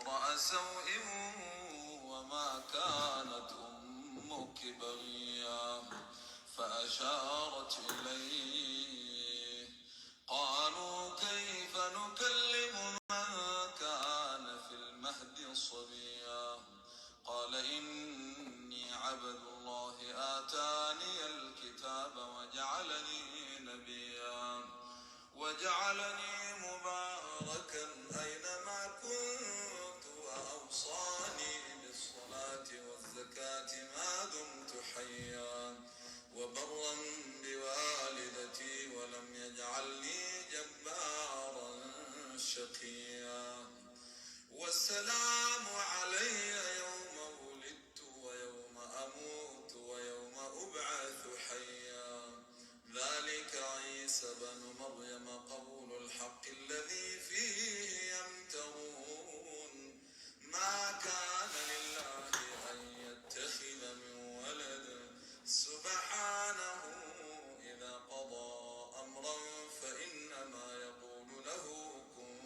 امرأ سوء وما كانت أمك بغيا فأشارت إليه قالوا كيف نكلم من كان في المهد صبيا قال إني عبد الله آتاني الكتاب وجعلني مباركا أينما كنت وأوصاني بالصلاة والزكاة ما دمت حيا وبرا بوالدتي ولم يجعلني جبارا شقيا والسلام علي يوم ولدت ويوم أموت ويوم أبعث حيا ذلك عيسى بن مريم قول الحق الذي فيه يمترون ما كان لله أن يتخذ من ولد سبحانه إذا قضى أمرا فإنما يقول له كن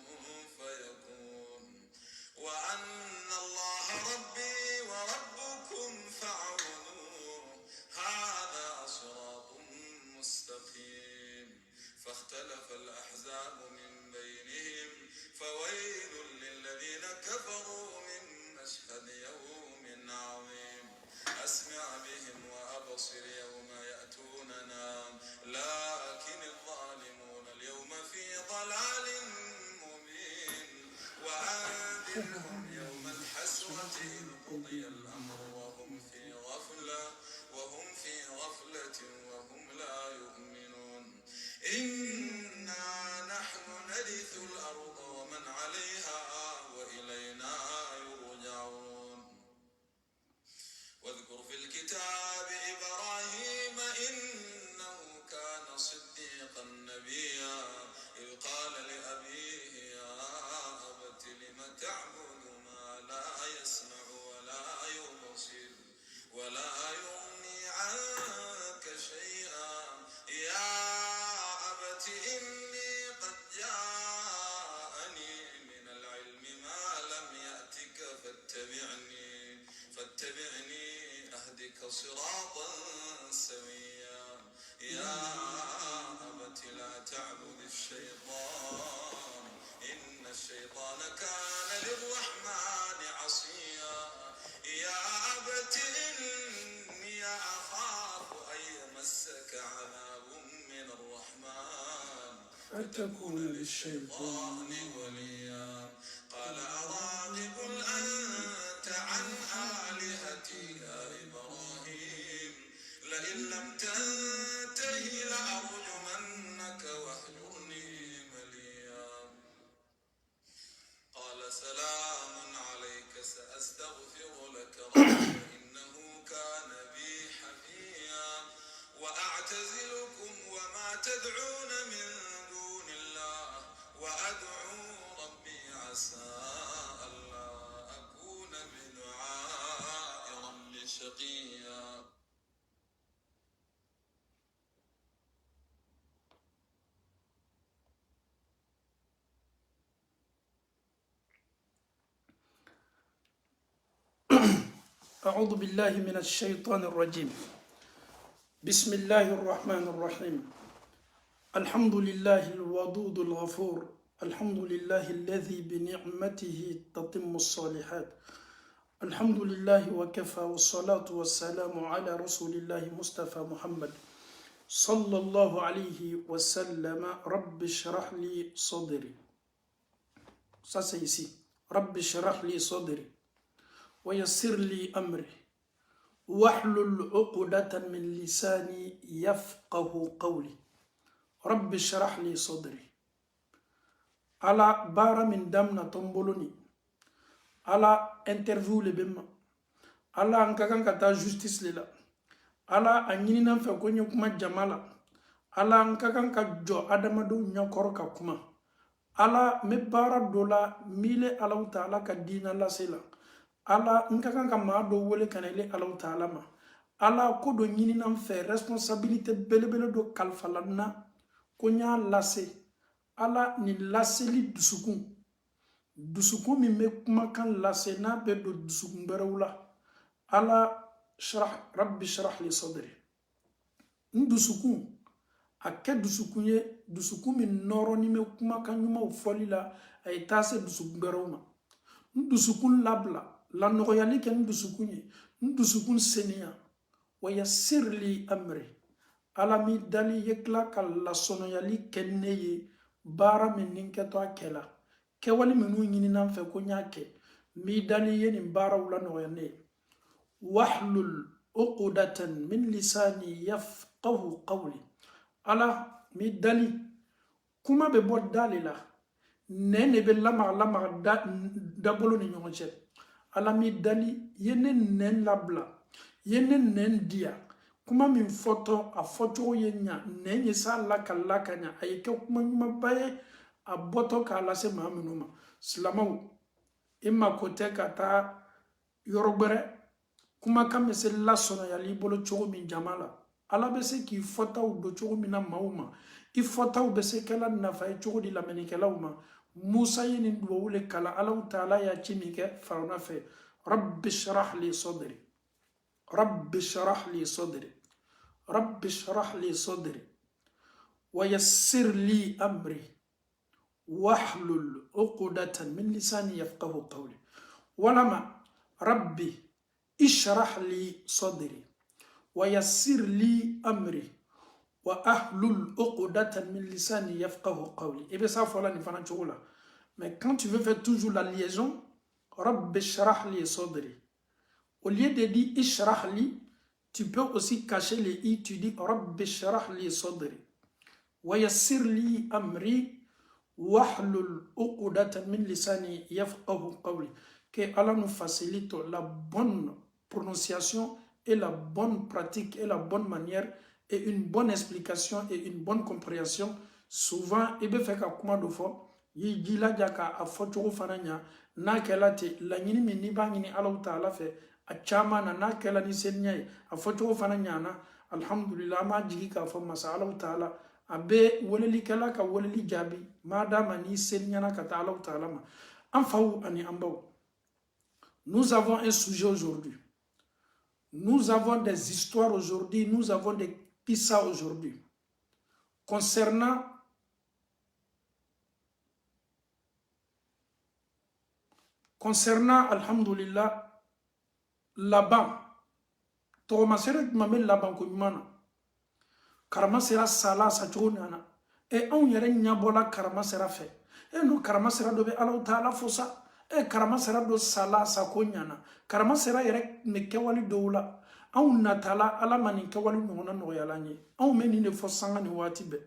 فيكون وأن الله ربي وربكم فاعبدوه هذا صراط مستقيم فاختلف الأحزاب من بينهم فويل للذين كفروا من مشهد يوم عظيم أسمع بهم وأبصر يوم يأتوننا لكن الظالمون اليوم في ضلال مبين وأنذرهم يوم الحسرة إذ قضي الأمر وهم في غفلة وهم لا يؤمنون إنا نحن نرث الأرض ومن عليها وإلينا يرجعون واذكر في الكتاب إبراهيم إنه كان صديقا نبيا إذ قال لأبيه يا أبت لم تعبد ما لا يسمع ولا يبصر ولا يغني عنك شيئا يا أبت إني قد جاءني من العلم ما لم يأتك فاتبعني أهدك صراطا سويا يا أبت لا تعبد الشيطان إن الشيطان كان للرحمن عصيا يا أبت إني أخاف أن يمسك عذاب من الرحمن فتكون للشيطان وليا قال أراغب أنت عن آلهتي يا إبراهيم لئن لم تنته لأرجمنك واهجرني مليا قال سلام عليك سأستغفر لك ربي إنه كان بي حفيا وأعتزلكم وما تدعون من دون الله وأدعو ربي عسى ألا أكون بدعاء ربي شقيا أعوذ بالله من الشيطان الرجيم بسم الله الرحمن الرحيم الحمد لله الودود الغفور الحمد لله الذي بنعمته تتم الصالحات الحمد لله وكفى والصلاة والسلام على رسول الله مصطفى محمد صلى الله عليه وسلم رب اشرح لي صدري. Ça c'est ici. رب اشرح لي صدري ويسر لي أمري واحلل عقدة من لساني يفقه قولي رب اشرح لي صدري على بارا من دمنا تنبولوني على انترفيو لبما على انكاكان كتا جوستيس للا على انيننا فكوني كما جمالا على انكاكان كجو ادمدو نيوكورو كما على مبارا دولا ميلي على تعالى كدينا لا سيلا ala nkakan ka maa dɔ wele ka na ile alaw taala ma ala ko dɔ ɲinina n fɛ responsabilité belebele dɔ kalifala na ko n y'a lase ala nin laseli dusukun dusukun min bɛ kumakan lase n'a bɛ don dusukun wɛrɛw la ala rabbi shrah li sadri n dusukun a kɛ dusukun ye dusukun min nɔrɔnin bɛ kumakan ɲumanw fɔli la a ye taa se dusukun wɛrɛw ma n dusukun labila lanɔgɔyali kɛ n dusukun ye n dusukun seniya wa yassir li amri ala mi dali ye tila ka lasɔnɔyali kɛ ne ye baara min ni kɛtɔ a kɛ la kɛwale minnu ɲinina n fɛ ko n y'a kɛ mi dali ye nin baaraw la nɔgɔya ne ye wahlul uqdatan min lisani yafqahu qawli ala mi dali kuma bɛ bɔ da le la nɛn de bɛ lamaga dabolo ni ɲɔgɔn cɛ ala mi dali ye ne nɛn labila ye ne nɛn diya kuma min fɔtɔ a fɔcogo ye ɲa nɛn ye sa la ka ɲa a ye kɛ kuma ɲumanba ye a bɔtɔ k'a lase maa minnu ma silamɛw i mako tɛ ka taa yɔrɔ gbɛrɛ kumakan bɛ se lasɔnɔyali i bolo cogo min jama la ala bɛ se k'i fɔtaw don cogo min na maaw ma i fɔtaw bɛ se kɛla nafa ye cogo di lamɛnnikɛlaw ma musa ye nin duwawu le kala alaw taala y'a ci min kɛ farawuna fɛ rabbi shrah li sadri rabbi shrah li sadri rabbi shrah li sadri wa yassir li amri wahlul uqdatan min lisani yafqahu qawli walama rabbi ishrah li sadri wa yassir li amri wa ahlul uqdatan min lisani yafqahu qawli. Et bien ça voilà ni fana chogola. Mais quand tu veux faire toujours la liaison rabbi ishrah li sadri, au lieu de dire ishrah li, tu peux aussi cacher les i, tu dis rabbi ishrah li sadri wa yassir li amri wahlul uqdatan min lisani yafqahu qawli. Que Allah nous facilite la bonne prononciation et la bonne pratique et la bonne manière et une bonne explication et une bonne compréhension. Souvent il be fait ka kuma do fo yi jila jaka a fo chogo fananya na kela te la nyini min ni ba nyini Allah Taala fe a chama na kela ni senya a fo chogo fananya na alhamdulillah ma jigi ka fo masa Allah Taala abe woleli kala ka woleli jabi madama ni senya na ka ta Allah Taala ma an faw ani ambaw. Nous avons un sujet aujourd'hui. Nous avons des histoires aujourd'hui. Nous avons des qissa aujourd'hui. Concernant alhamdulillah, Laban. Toma sera mamel Laban ko mana. Karama sera sala sa chonana. E on yere nyabola karama sera fe. E no karama sera dobe Allah Taala fosa. E karama sera do sala sa konyana karama sera yere me kewali dowla aw natala ala mani kewali nona no yalanye aw meni ne fo sanga ni wati be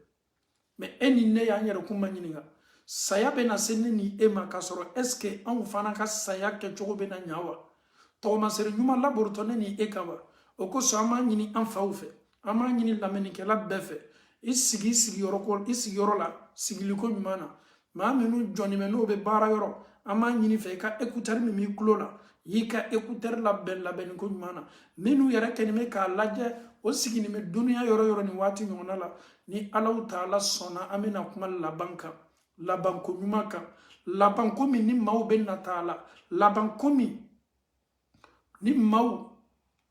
me eni ne ya nyere kuma nyininga saya be na senni ni e makasoro est-ce que aw fana ka saya ke chogo be na nyawa to ma sere nyuma laborto ne ni e kawa o ko so ama nyini an fawfe ama nyini lameni ke la befe isigi yoro ko isigi yoro la sigili ko nyumana ma menu joni menu be bara yoro ama nyini fe ka écouteur mi kulo la yi ka écouteur la ben ko nyumana menu yere ken me ka lajje o sigini me dunya yoro ni wati nyona la ni Allah Taala sona amena kuma la banko nyumaka la banko mi ni maw ben natala la banko mi ni maw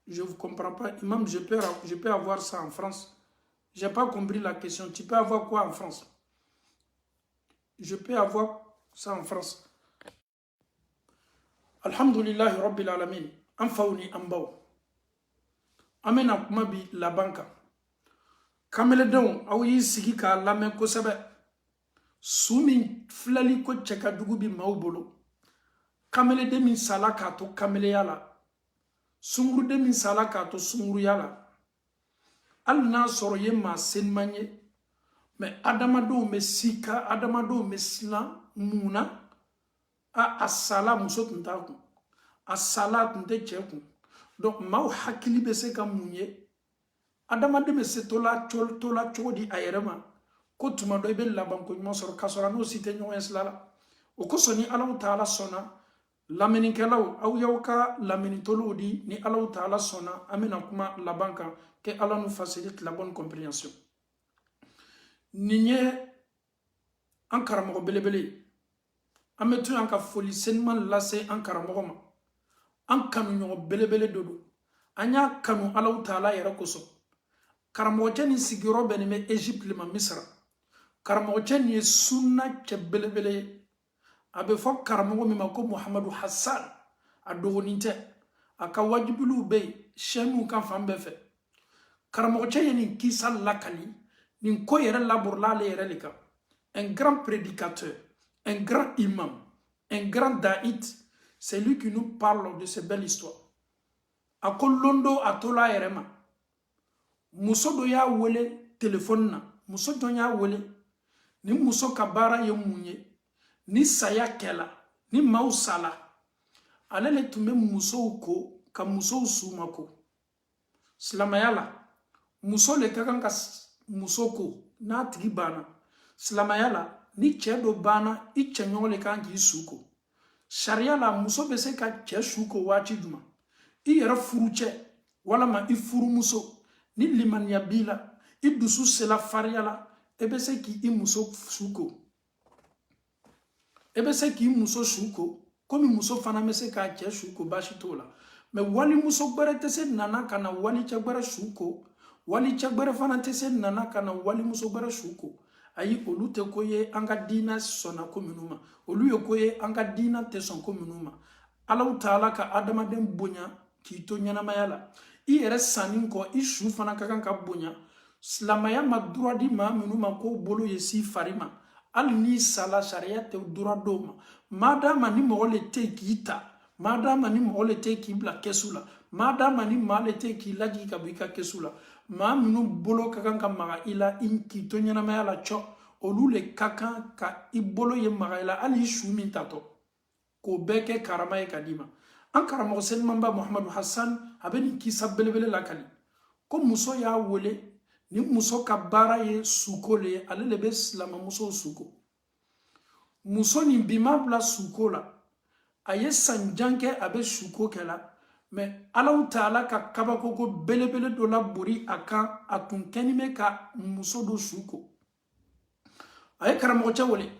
je vous comprends pas imam je peux avoir ça en France. J'ai pas compris la question. Tu peux avoir quoi en France? Je peux avoir ça en France. Alhamdulillah Rabbil Alamin. Anfauni ambaw. Amena kuma bi la banka. Kamele don aw yi sigi ka lame ko sebe. Sumi flali ko cheka dugu bi mawbolo. Kamele de min sala ka to kamele yala. Sunguru de min sala ka to sunguru yala. Al na soro ye ma sen manye. Mais adamado me sika adamado me sila muna. A asala muso tunta kun asala tunte cɛ kun donc maaw hakili bɛ se ka mun ye adamaden bɛ se tola cogo di a yɛrɛ ma ko tuma dɔ i bɛ laban ko ɲuman sɔrɔ k'a sɔrɔ n'o si tɛ ɲɔgɔn ye sila la o kosɔn ni Allahu Taala sɔnna lamɛnnikɛlaw aw y'aw ka lamɛnnitɔliw di ni Allahu Taala sɔnna an bɛna kuma laban kan que Allah nous facilite la bonne compréhension. Nin ye an karamɔgɔ belebele ametu anka foli senman lase ankara mogoma an kanu ɲɔgɔn belebele dɔ don an y'a kanu Alahu Taala yɛrɛ kosɔn. Karamɔgɔcɛ ni sigiyɔrɔ bɛnnen bɛ Egypte le ma Misra. Karamɔgɔcɛ nin ye sunna cɛ belebele ye. A bɛ fɔ karamɔgɔ min ma ko Muhamadu Hassan, a dɔgɔnin tɛ, a ka wajibiliw bɛ yen sɛniw kan fan bɛɛ fɛ. Karamɔgɔcɛ ye nin kisa lakali, nin ko yɛrɛ laburula ale yɛrɛ de kan. Un grand prédicateur, un grand imam, un grand daït. C'est lui qui nous parle de cette belle histoire. A ko londo a tola yɛrɛ ma. Muso dɔ y'a wele téléphone na. Muso dɔ y'a wele. Ni muso ka baara ye mun ye, ni saya kɛla, ni maaw sala. Ale le tun bɛ musow ko ka musow suma ko. Silamɛya la, muso le ka kan ka muso ko n'a tigi banna. Silamɛya la, ni cɛ dɔ banna, i cɛɲɔgɔn le kan k'i su ko. Sariya la, muso bɛ se ka cɛ su ko waati jumɛn? I yɛrɛ furucɛ walama i furumuso ni limaniya b'i la, i dusu sela fariya la, e bɛ se k'i muso su ko. E bɛ se k'i muso su ko, komi muso fana bɛ se k'a cɛ su ko, baasi t'o la. Mais wali muso gbɛrɛ tɛ se nana ka na wali cɛ gbɛrɛ su ko, wali cɛ gbɛrɛ fana tɛ se nana ka na wali muso gbɛrɛ su ko. Ayi, olu tɛ ko ye an ka diina sɔnna ko minnu ma. Olu ye ko ye an ka diina tɛ sɔn ko minnu ma. Alahu Taala ka adamaden bonya k'i to ɲɛnamaya la. I yɛrɛ sanni kɔ, i su fana ka kan ka bonya. Silamɛya ma droit di maa minnu ma k'o bolo ye si fari ma. Hali ni sala, sariya tɛ droit d'o ma. Madama ni mɔgɔ le tɛ yen k'i ta, madama ni mɔgɔ le tɛ yen k'i bila kɛsu la, madama ni maa le tɛ yen k'i lajigin ka bɔ i ka kɛsu la. Maa minnu bolo ka kan ka maga i la, k'i to ɲɛnamaya la cɔ, olu le ka kan ka i bolo ye maga i la, hali i su min tatɔ, k'o bɛɛ kɛ karama ye ka d'i ma. An karamɔgɔ selimanba Muhamadu Hassan a bɛ nin kisa belebele lakali ko muso y'a wele, ni muso ka baara ye suko le ye, ale le bɛ silamɛmusow suko. Muso nin bi ma bila suko la, a ye san jan kɛ a bɛ suko kɛ la, mais Alahu Taala ka kabakoko belebele dɔ la bori a kan, a tun kɛnin bɛ ka muso dɔ suko. A ye karamɔgɔcɛ wele,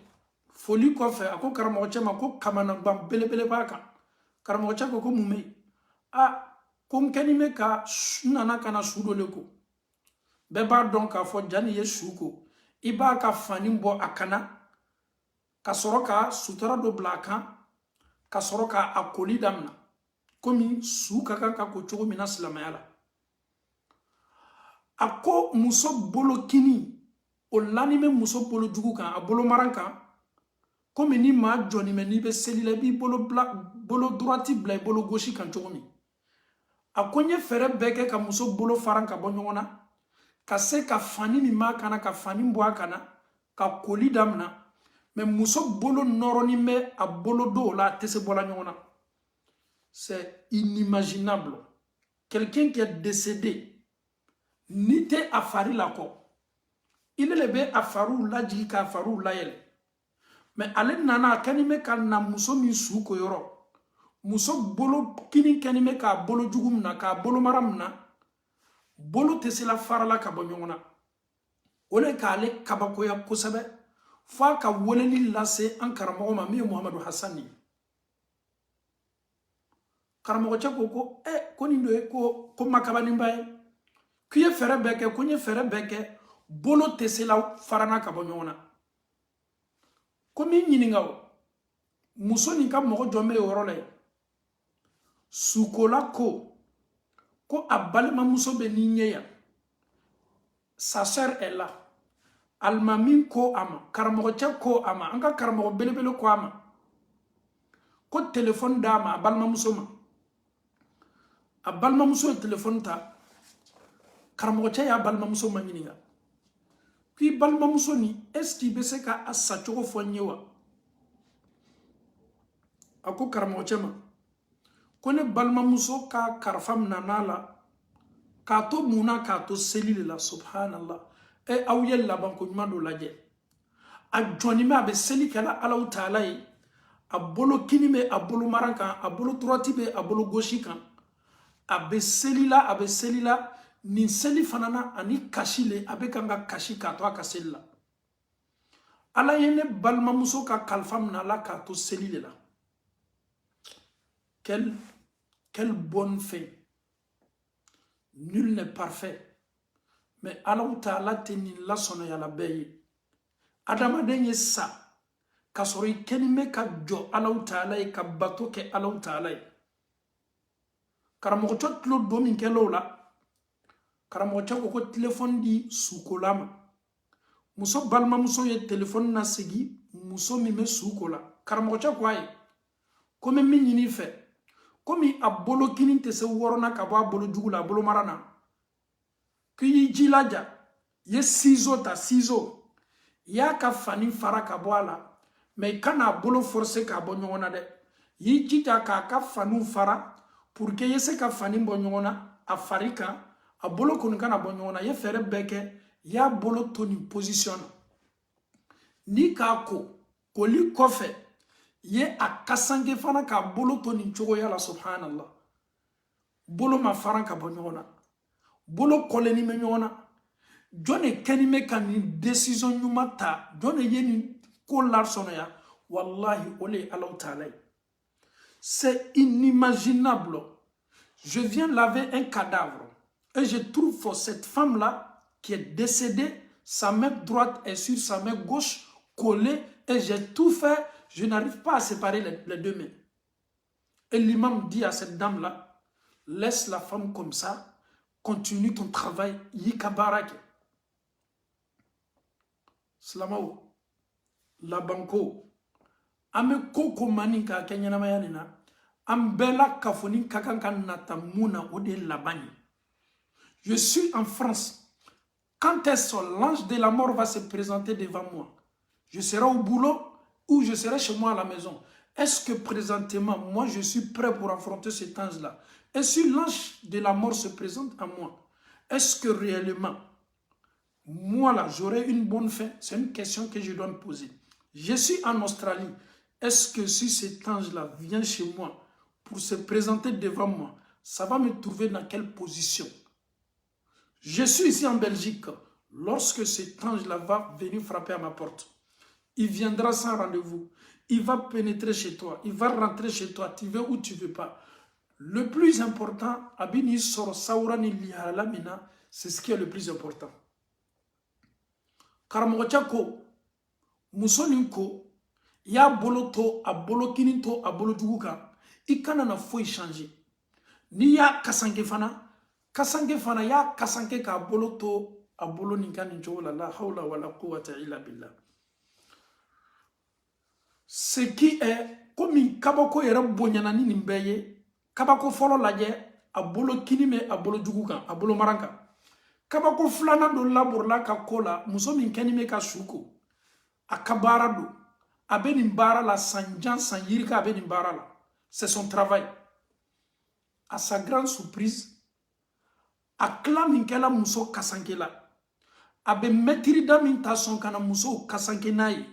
foli kɔfɛ a ko karamɔgɔcɛ ma ko kamanagan belebele b'a kan. Karamɔgɔcɛ ko mun bɛ yen? Ko n kɛnin bɛ ka nana ka na su dɔ le ko. Bɛɛ b'a dɔn k'a fɔ ja nin ye su ko, i b'a ka fani bɔ a kana, ka sɔrɔ ka sutura dɔ bila a kan, ka sɔrɔ k'a koli daminɛ. Komi su ka kan ka ko cogo min na silamɛya la. A ko muso bolo kini, o lani bɛ muso bolo jugu kan, a bolo maran kan, komi ni maa jɔni bɛ n'i bɛ seli la, i b'i bolo droite bila i bolo gauche kan cogo min. A ko n ye fɛɛrɛ bɛɛ kɛ ka muso bolo faran ka bɔ ɲɔgɔn na, ka se ka fani min b'a kana, ka fani bɔ a kana, ka koli daminɛ, mais muso bolo nɔrɔnin bɛ a bolo dɔw la, a tɛ se bɔla ɲɔgɔn na. C'est inimaginable. Quelqu'un qui est décédé, ni tɛ a fari la kɔ, ile le bɛ a fariw lajigi k'a fariw layɛlɛ. Mais ale nana a kɛnin bɛ ka na muso min su ko yɔrɔ, muso bolo kini kɛnin bɛ k'a bolo jugu minɛ, k'a bolo mara minɛ, bolo tɛ se la farala ka bɔ ɲɔgɔn na. O le k'ale kabakoya kosɛbɛ, f'a ka weleli lase an karamɔgɔ ma min ye Muhamadu Hassan ye. Karamɔgɔcɛ ko ko nin dɔ ye ko makabaninba ye, k'i ye fɛɛrɛ bɛɛ kɛ, ko n ye fɛɛrɛ bɛɛ kɛ, bolo tɛ se la farana ka bɔ ɲɔgɔn na. Ko min ɲininka o, muso nin ka mɔgɔ jɔn bɛ yɔrɔ la ye, sukola ko a balimamuso bɛ nin ɲɛ yan, sa sœur est là, alimami ko a ma, karamɔgɔcɛ ko a ma, an ka karamɔgɔ belebele ko a ma, ko téléphone d'a ma, a balimamuso ma. A balimamuso ye téléphone ta, karamɔgɔcɛ y'a balimamuso ma ɲininka, k'i balimamuso ni est-ce qu'il bɛ se ka a sacogo fɔ n ye wa? A ko karamɔgɔcɛ ma, ko ne balimamuso ka karifa minɛ la, k'a to mun na k'a to seli de la, subhanallah. Aw ye labanko ɲuman dɔ lajɛ. A jɔnni bɛ, a bɛ seli kɛla Alahu Taala ye, a bolo kini bɛ a bolo maran kan, a bolo droite bɛ a bolo gauche kan, a bɛ seli la, nin seli fana na ani kasi le, a bɛ kan ka kasi k'a to a ka seli la. ala yene balma muso ka kalfam na la ka to selile la. Quelle bonne fin. Nul n'est parfait. Mais Allah Ta'ala teni la sono ya la beye. Adama denye sa. Kasori kenime ka jo Allah Ta'ala e ka bato ke Allah Ta'ala e. Karamogo chot lo domin ke lo la. Karamogo chot ko téléphone di sukolama. Muso balma muso ye téléphone na segi. Muso mime sukola. Karamogo chot kwa e. Kome mi nyini fe. Komi a bolo kinin te se worona ka bo a bolo jugula bolo marana ki yi jilaja ye sizo ta sizo ya ka fani fara ka bo ala mais kana bolo forcer ka bo nyona de yi jija ka fanu fara pour que ye se ka fani bo nyona afrika a bolo kun kana bo nyona ye fere beke ya bolo toni position ni ka ko li kofe ye a kasange fana ka bolo to nin cogo yala subhanallah bolo ma faran ka bo nyona bolo koleni me nyona jone kenime kan ni décision nyuma ta jone yeni ko larsono ya wallahi ole Allah Ta'ala c'est inimaginable. Je viens laver un cadavre et je trouve cette femme là qui est décédée, sa main droite est sur sa main gauche collée et j'ai tout fait. Je n'arrive pas à séparer les deux mains. Et l'imam dit à cette dame-là, laisse la femme comme ça, continue ton travail, yika barake. Slamao, la banco, ame koko maninka kenyana mayanina, ambela kafoni kakankan nata muna ode labani. Je suis en France. Quand est-ce que l'ange de la mort va se présenter devant moi? Je serai au boulot ou je serai chez moi à la maison. Est-ce que présentement, moi, je suis prêt pour affronter cet ange-là? Et si l'ange de la mort se présente à moi, est-ce que réellement, moi, là, j'aurai une bonne fin? C'est une question que je dois me poser. Je suis en Australie. Est-ce que si cet ange-là vient chez moi pour se présenter devant moi, ça va me trouver dans quelle position? Je suis ici en Belgique. Lorsque cet ange-là va venir frapper à ma porte, il viendra sans rendez-vous. Il va pénétrer chez toi. Il va rentrer chez toi. Tu veux ou tu veux pas. Le plus important, Abini Soro Saurani Lihalamina, c'est ce qui est le plus important. Karamochako, Musoninko, ya boloto, a bolokininto, a bolojuguka, ikana na foi changer. Ni ya kasangefana ya kasange ka boloto, a boloninkani jola la hawla wala quwwata illa billah. Ce qui est comme kabako era bonyanani nimbeye kabako folo laje abolo kinime abolo jugukan abolo maranka kabako flana do laborla ka kola muso min kenime ka suko akabara do abeni mbara la sanjan sanyirika abeni mbara la c'est son travail. À sa grande surprise akla min kela muso kasankela abe metrida min ta son kana muso kasankenayi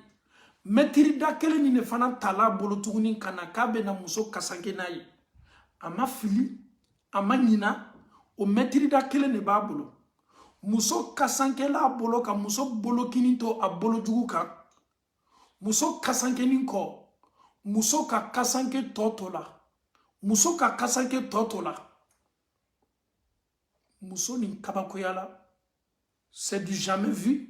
metrida kele ni ne fana tala bolo tuguni kana kabe na muso kasankenayi ama fili ama nyina o metrida kele ne ba bolo muso kasankela bolo ka muso bolo kininto a bolo juguka muso kasankeni ko muso ka kasanke totola muso ka kasanke totola muso ni kabakoyala c'est du jamais vu.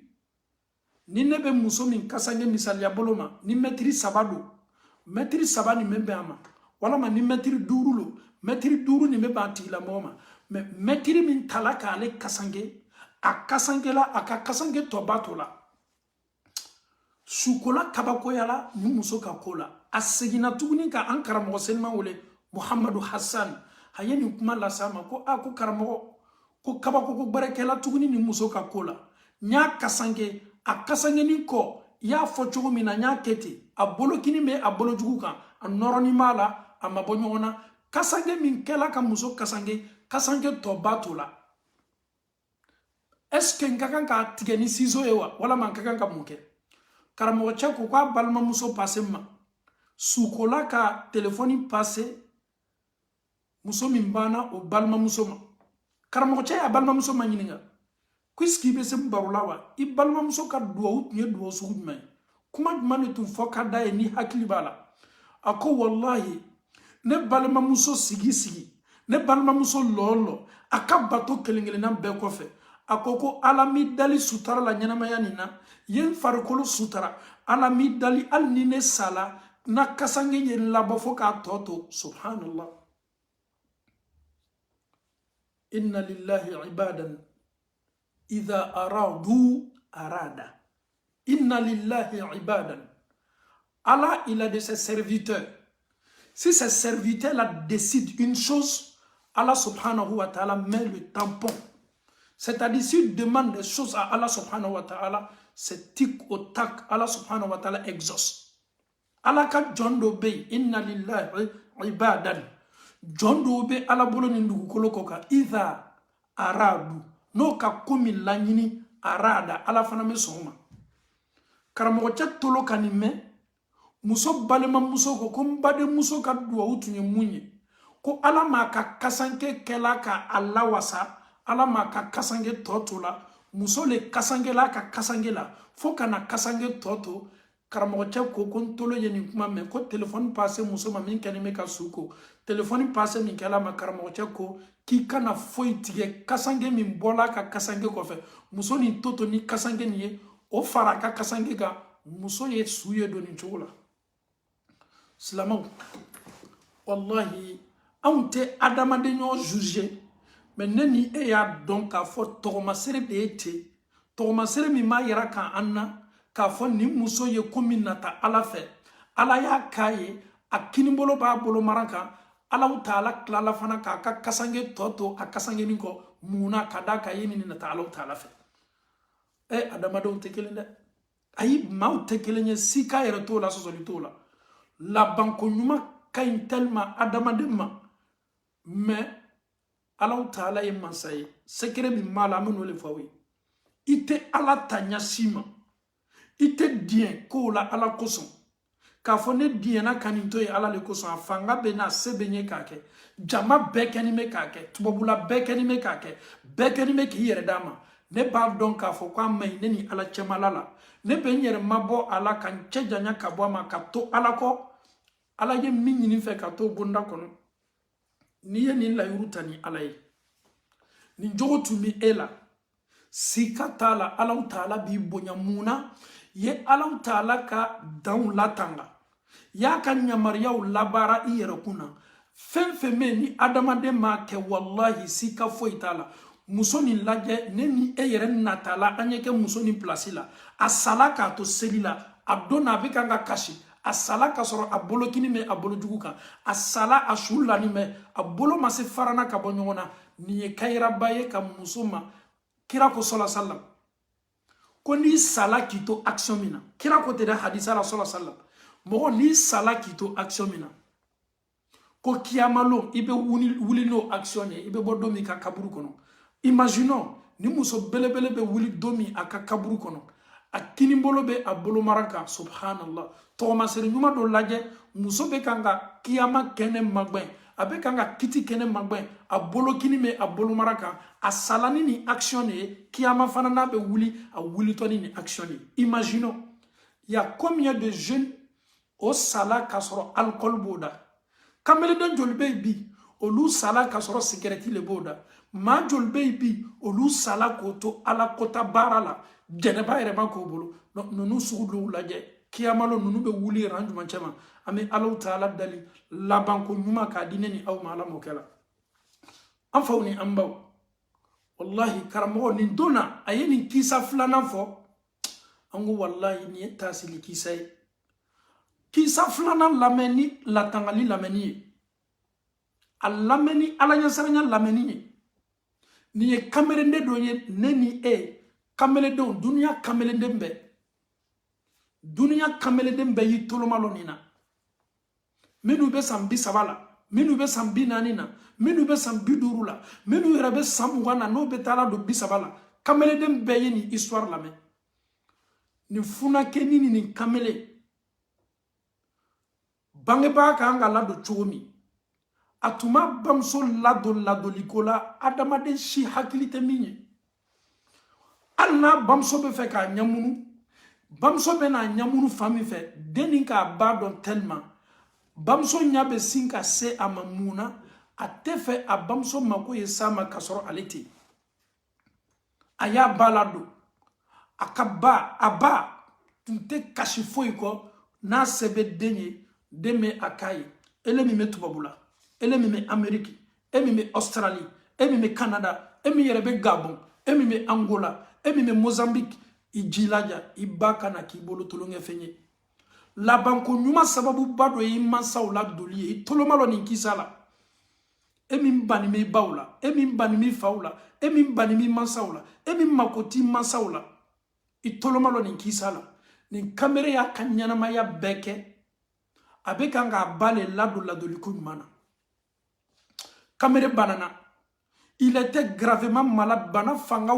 Ni nebe muso min kasange misali ya boloma ni metri sabado metri sabani membe ama wala ma ni metri durulo metri duru ni mebe atila moma mais metri min talaka ale kasange a kasange la aka kasange tobato la sukola kabako yala ni muso ka kola asegina tuguni ka ankara mo selma wole Muhammadu Hassan hayeni kuma la sama ko ako karamo ko kabako ko barekela tuguni ni muso ka kola nya kasange a kasangeni ko ya fo cogo mina nya keti a bolo kini me a bolo jugu kan a noroni mala a mabonyona kasange min kela ka muso kasange to batola. Est-ce que nkakan ka tigeni sizo ewa wala man kakan ka muke karamo chako kwa balma muso passe ma sukola ka telefoni passe muso mimbana o balma muso ma karamo cha ya balma muso ma nyinga Qu'est-ce qui se barulawa? I balma muso ka duwa utnye duwa sugudmay. kuma jumɛn tun fɔ ka da ye ni hakili b'a la a ko wallahi ne balimamuso sigi ne balimamuso lɔlɔ a ka bato kelen-kelenna bɛɛ kɔfɛ a ko ala mi dali sutara la ɲɛnamaya nin na ye n farikolo sutara ala mi dali hali ni ne sala na kasange ye labɔ fo k'a tɔ to subhanallah inna lillahi ibadan idha aradu arada inna lillahi ibadan Allah il a de ses serviteurs. Si ces serviteurs-là décident une chose, Allah subhanahu wa ta'ala met le tampon. C'est-à-dire, s'il demande des choses à Allah subhanahu wa ta'ala, c'est tic au tac, Allah subhanahu wa ta'ala exauce. Allah ka John Dobey, inna lillahi ibadan. John Dobey, Allah bolo ni ndugukolo koka, idha aradu, no ka komi lanyini arada, Allah faname soma. Karamocha tolo kanime, muso balema muso ko mbade muso ka duwa utunye munye ko ala ma ka kasange kela ka ala wasa ala ma ka kasange totola muso le kasange la ka kasange la fo kana kasange toto karamocha ko tolo ye ni kuma me ko téléphone passé muso ma min kanime ka suko téléphone passé min kala ma karamocha ko ki kana foi tige kasange min bola ka kasange ko fe muso ni toto ni kasange ni o fara ka kasange ga muso ye suye do ni chola Slamaw, wallahi, on te adamade nyo juge, mais neni e ya don ka fo togomasere de ete, togomasere mi ma yera ka anna, ka fo ni muso ye komi nata ala fe, ala ya kaye, a kinibolo ba bolo maraka, ala utala klala fana ka kasange toto, a kasange niko, muna kadaka ye ni nata ala utala fe. Adamade on te kelende, ayi ma te kelenye sika yere to la sosoli to la. La banko nyuma kain tellement adamadema mais Allah taala ye mansaye sekere bi mala ameno le fawi ite ala tanya sima ite dien ko la ala koson ka fone dien na kaninto ye ala le koson afanga be na sebenye kake jama bekeni me kake tubabula bekeni me kake bekeni me ki yere dama ne ba don ka fo kwa mai ne ni ala chemalala ne be nyere mabo ala kan chejanya kabwa ma kato ala ko ala ye min ɲini fɛ ka to bonda kɔnɔ ni ye nin layuru ta ni ala ye nin jogo tun bi e la sika t'a la alaw ta'ala b'i bonya mun na ye alaw ta'ala ka danw latanga y'a ka ɲamariyaw labaara i yɛrɛ kun na fɛn fɛn bɛ ni adamaden m'a kɛ wallahi sika foyi t'a la muso nin lajɛ ne ni e yɛrɛ nata la an ye kɛ muso nin place la a sala k'a to seli la a don na a bɛ kan ka kasi a sala ka sɔrɔ a bolo kini mɛ a bolo jugu kan a sala a su lani mɛ a bolo ma se farana ka bɔ ɲɔgɔn na nin ye kayiraba ye ka muso ma kira ko sɔla sallam ko n'i sala k'i to action min na kira ko tɛ dɛ hadisa la sɔla sallam mɔgɔ n'i sala k'i to action min na ko kiyamalo i bɛ wuli n'o action ye i bɛ bɔ don min ka kaburu kɔnɔ imaginons ni muso belebele bɛ wuli don min a ka kaburu kɔnɔ a kinibolo be a bolo maraka subhanallah tɔgɔmaseri ɲuman dɔ lajɛ muso be kan ka kiyama kɛnɛ magwɛn a be kan ka kiti kɛnɛ magwɛn a bolo kini me a bolo maraka a salani ni action de ye kiyama fana n'a be wuli a wulitɔ ni action de ye imaginons il y a combien de jeunes o sala ka sɔrɔ alcool b'o da kameleden joli be yen bi olu sala ka sɔrɔ cigarette le b'o da maa joli be yen bi olu sala k'o to ala kota baara la jɛnɛba yɛrɛ ma k'o bolo nunu sugu dɔw lajɛ kiyamalo nunu bɛ wuli ran juman cɛ ma an bɛ alaw taala dali labanko ɲuman k'a di ne ni aw ma ala m'o kɛ la an faw ni an baw wallahi karamɔgɔ nin don na a ye nin kisa filanan fɔ an ko wallahi nin ye taasili kisa ye kisa filanan lamɛn ni latangali lamɛnni ye a lamɛn ni alaɲɛsiranya lamɛnni ye nin ye kamerenden dɔ ye ne ni e kameledenw duniya kamelenden bɛɛ y'i tolomalo nin na minnu bɛ san 30 la minnu bɛ san 40 na minnu bɛ san 50 la minnu yɛrɛ bɛ san 20 na n'o bɛ taa la don 30 la kameleden bɛɛ ye nin histoire lamɛn nin funakɛni ni nin kamele bangebaa kan ka ladon cogo min a tun ma bamuso ladon ladoliko la adamaden si hakili tɛ min ye hali n'a bamuso bɛ fɛ k'a ɲamunu Bamso bena nyamunu fami fe deninka abadon tellement bamso nyabe sinka se amamuna atefe abamso mako yesama kasoro aliti aya balado akaba aba tunte kashifo iko na sebe denye deme akai ele mi metubabula ele mi Ameriki emi mi Australie emi mi Canada emi yerebe Gabon emi mi Angola emi mi Mozambique ijilaja ibaka na kibolo tolonge fenye la banko nyuma sababu bado yi mansa ula doli yi tolomalo ni kisala emi mbani mi baula emi mbani mi faula emi mbani mi mansa ula emi makoti mansa ula itolomalo ni kisala ni kamera ya kanyana maya beke abeka nga bale lado ladoli kunyumana kamera banana il était gravement malade bana fanga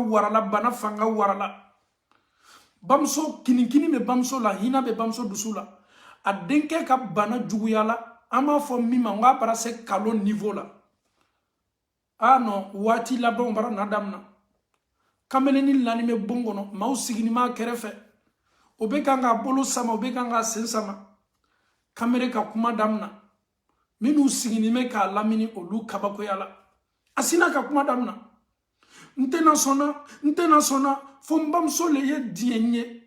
warala bamso kinikini me bamso la hina be bamso dusula adenke ka bana juguyala ama fo mima nga para se kalo niveau la non wati la bon bara nadamna kamene ni lani me bongono ma sigini ma kerefe obeka nga bolo sama obeka nga sensama kamere ka kuma damna minu sigini me ka lamini olu kabako yala asina ka kuma damna ntena sona fombam so le ye dienye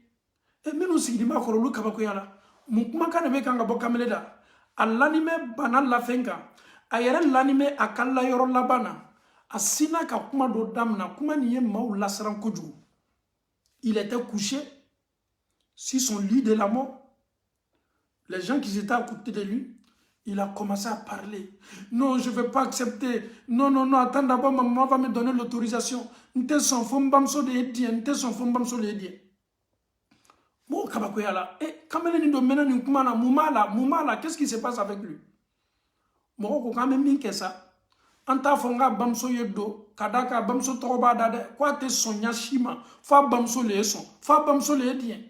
minu sigini ma ko olu kabako yala mukuma kana be kanga bokamele da allani me bana la fenka ayere lani me akalla yoro labana asina ka kuma do damna kuma ni ye maula saran koju il était couché sur son lit de la mort. Les gens qui étaient à côté de lui, il a commencé à parler. Non, je ne vais pas accepter. Non, attends d'abord, maman va me donner l'autorisation. N'te son fombamso de edien, n'te son fombamso de edien. Bon, kabakoyala. Kamele ni do mena ni kumana mumala, qu'est-ce qui se passe avec lui? Bon, quand même minke ça. Anta fonga bamso yedo, kadaka bamso toroba dade, quoi te sonya shima, fa bamso le son, fa bamso le edien.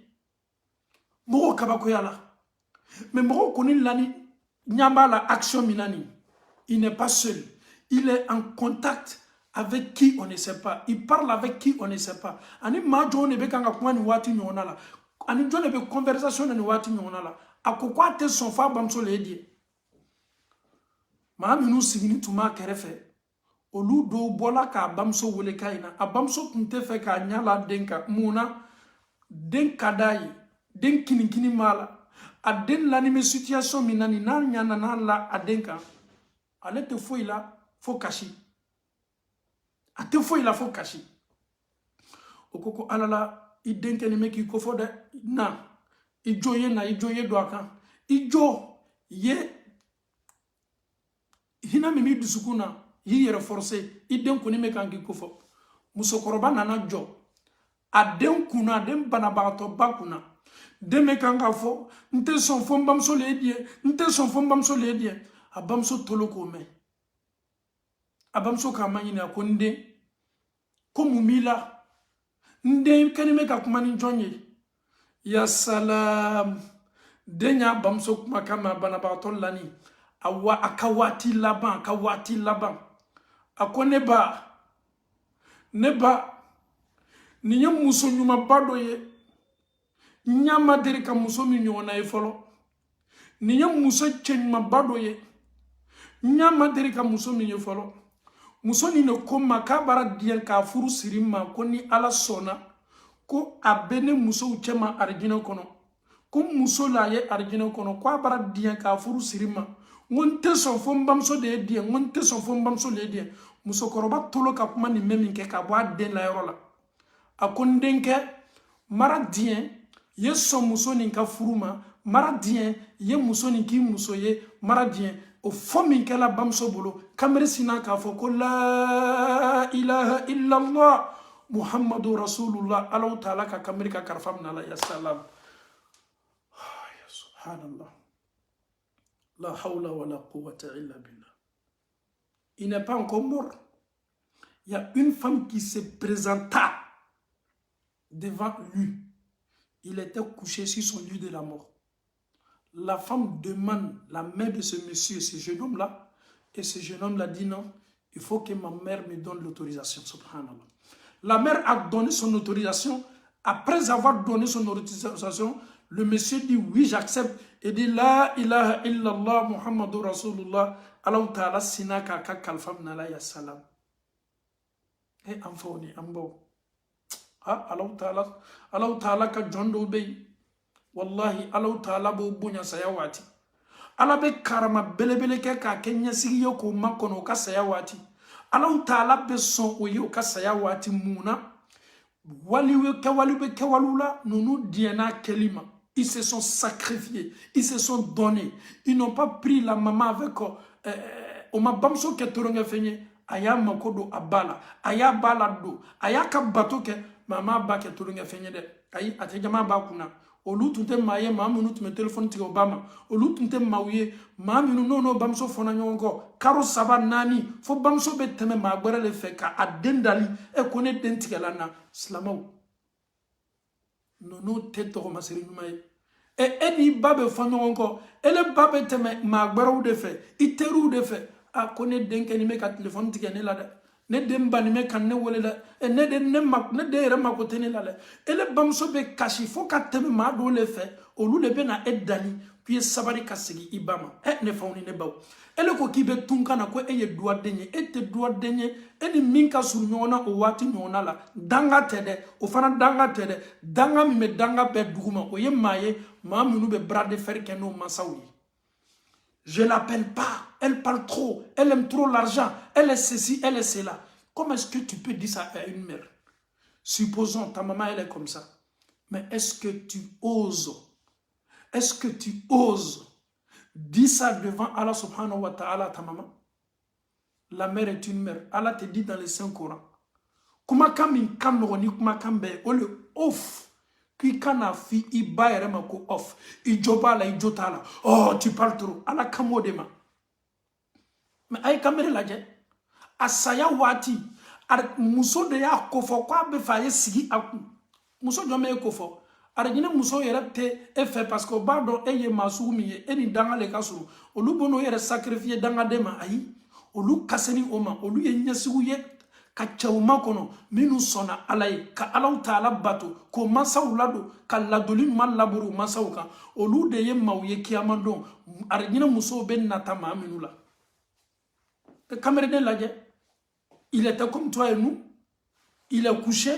Bon, kabakoyala. Mais Moro connaît l'année, Nyambala action minani. Il n'est pas seul. Il est en contact avec qui on ne sait pas. Il parle avec qui on ne sait pas. Ani majo ne be kanga kwa ni wati nyona la. Ani jo ne be conversation ni wati nyona la. Akokwa te son fa bamso le die. Ma minu sigini tuma kerefe. Olu do bola ka bamso wole kaina. A bamso kunte fe ka nyala denka muna denka dai den kini mala. Aden l'anime situation minani na nyana na la adenka ale te foi la fo kashi ate foi la fo kashi okoko alala idenke ni meki ko fo de na ijoye do aka ijo ye hina mimi dusukuna yi yere forcer iden ko ni mekangi ko fo musokoroba nana jo aden kuna den banabato bakuna deme kanga fo nte son fo mbamso le die abamso toloko me abamso kamanyine akonde ko mumila nde kanime ka kuma ni jonye ya salam denya bamso kuma kama bana batol lani awa akawati laban akone neba ninya muso nyuma bado ye nyama deri ka muso mi nyona e folo ninya muso chenma bado ye nyama deri ka muso mi nye folo muso ni no koma ka bara dien ka furu sirima ko ni ala sona ko abene muso uchema arjina kono ko muso la ye arjina kono ko bara dien ka furu sirima ngonte son fombam so de dien ngonte son fombam so le dien muso koroba tolo ka kuma ni memi ke ka bwa den la yorola akondenke mara dien ye son muso ni ka furuma mara dien ye muso ni ki muso ye mara dien o fomin ke la bamso bolo kamere sina ka fo ko la ilaha illa allah muhammadu rasulullah allah taala ka kamere ka karfam na la ya salam ya subhanallah la hawla wala quwwata illa billah. Il n'est pas encore mort. Il y a une femme qui se présenta devant lui. Il était couché sur son lit de la mort. La femme demande la main de ce monsieur, ce jeune homme-là, et ce jeune homme-là dit non, il faut que ma mère me donne l'autorisation, subhanallah. La mère a donné son autorisation Après avoir donné son autorisation, le monsieur dit oui, j'accepte. Et dit la ilaha illallah Muhammadur Rasulullah. Allah ta'ala sinaka ka kalfam nala ya salam. Et enfoni ambo. Ah, Allah ta'ala ka jondo be. Wallahi, Allah ta'ala bo bunya sayawati. Allah be karama belebele ke ka kenya sigi yo ko makono ka sayawati. Allah ta'ala be son oyo ka sayawati muna. Waliwe ke walula nunu diena kelima. Ils se sont sacrifiés, ils se sont donnés. Ils n'ont pas pris la maman avec oma bamso ke toronga fenye aya makodo abala aya bala do aya ka bato ke mama ba ke toronga fenye de ayi atejama ba kuna olu tunte maye mamunu tume telephone ti obama olu tunte mawiye mamunu no bamso fona nyongo karo saba nani fo bamso be teme magbere le fe ka adendali e kone dentigala na slamaw nono teto ko masiri nyumaye e eni babe fanyo encore ele babe teme magbero de fe iteru de fe a kone denke ni me ka telephone tikene la de ne demba ni me kan ne wole la e ne de ne mak ne de re makote ne la le ele bamso be kashi fo ka teme ma do le fe olu le be na edani puis sabari kasigi ibama e ne fawni ne baw ele ko kibe tunkana ko eye doa denye ete doa denye eni minka sur nyona o wati nyona la danga tede o fana danga tede danga mi me danga be duguma o ye maye ma minu be bras de fer keno masawi. Je l'appelle pas, elle parle trop, elle aime trop l'argent, elle est ceci, elle est cela. Comment est-ce que tu peux dire ça à une mère? Supposons ta maman elle est comme ça, mais est-ce que tu oses dis ça devant Allah subhanahu wa ta'ala ta maman? La mère est une mère. Allah te dit dans le Saint-Coran. Kuma kami kano ni kuma kambe ole off. Qui kana fi iba erema ko off. Ijoba la ijotala. Oh, tu parles trop. Allah kamo dema. Mais ay kamere la je. Asaya wati. Ar muso de ya kofo kwa be faye sigi aku. Muso jome kofo. Aragina muso yere te efe parce que bado eye masumi eni danga le kasuru olu bono yere sacrifier danga dema ayi olu kaseni oma olu ye nyasigu ye ka chawma kono minu sona alay ka alaw taala bato ko masaw lado ka ladoli man laburu masaw kan olu de ye mawye kiyamando aragina muso ben natama minula e kamere de laje il était comme toi et nous il est couché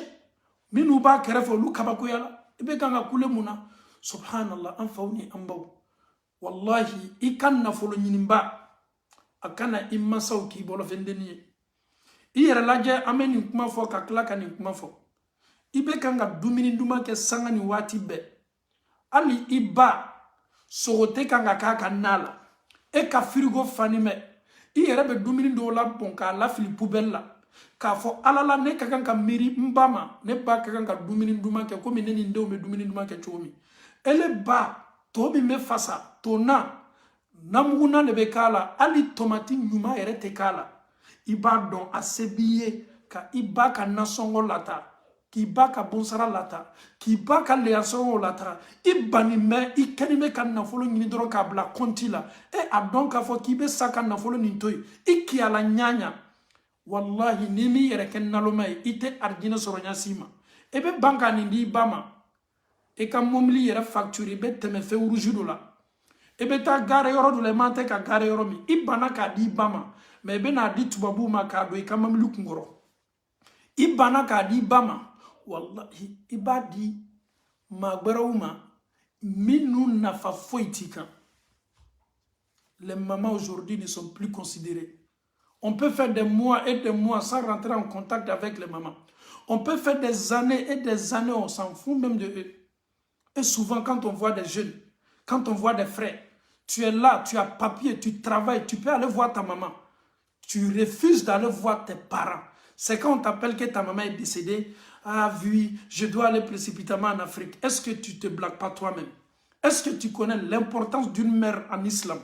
minu ba kerefo olu kabako yala ibe kanga kule muna subhanallah an fawni ambaw wallahi ikan na folo nyinimba akana imma sawki bolo fendeni iyere laje ameni kuma fo ka klaka ni kuma fo ibe kanga dumini duma ke sangani wati be ali iba sogote kanga kaka nala e ka frigo fanime iyere be dumini do la bonka la fili poubelle la ka fo alala ne kakan ka miri mbama ne ba kakan ka dumini duma ke komi ne ni ndo me dumini duma ke chomi ele ba to bi me fasa to na namuguna ne be kala ali tomati nyuma ere te kala iba don asebiye ka iba ka nasongo lata ki ba ka bonsara lata ki ba ka leasongo lata ibani me ikeni me kan na folo nyini doro ka bla konti la e adon ka fo ki be saka na folo ni toy iki ala nyanya wallahi nimi yere ken nalomay ite arjina soronya sima ebe banka ni di bama e ka momli yere facture be teme fe urujudo la ebe ta gare yoro do le mante ka gare yoro mi ibana ka di bama me ebe na di tubabu ma ka do e ka mamlu kungoro ibana ka di bama wallahi ibadi magbarouma minu na fa foitika. Les mamans aujourd'hui ne sont plus considérées. On peut faire des mois et des mois sans rentrer en contact avec les mamans. On peut faire des années et des années, on s'en fout même de eux. Et souvent, quand on voit des jeunes, quand on voit des frères, tu es là, tu as papier, tu travailles, tu peux aller voir ta maman. Tu refuses d'aller voir tes parents. C'est quand on t'appelle que ta maman est décédée. Ah oui, je dois aller précipitamment en Afrique. Est-ce que tu te blagues pas toi-même? Est-ce que tu connais l'importance d'une mère en islam?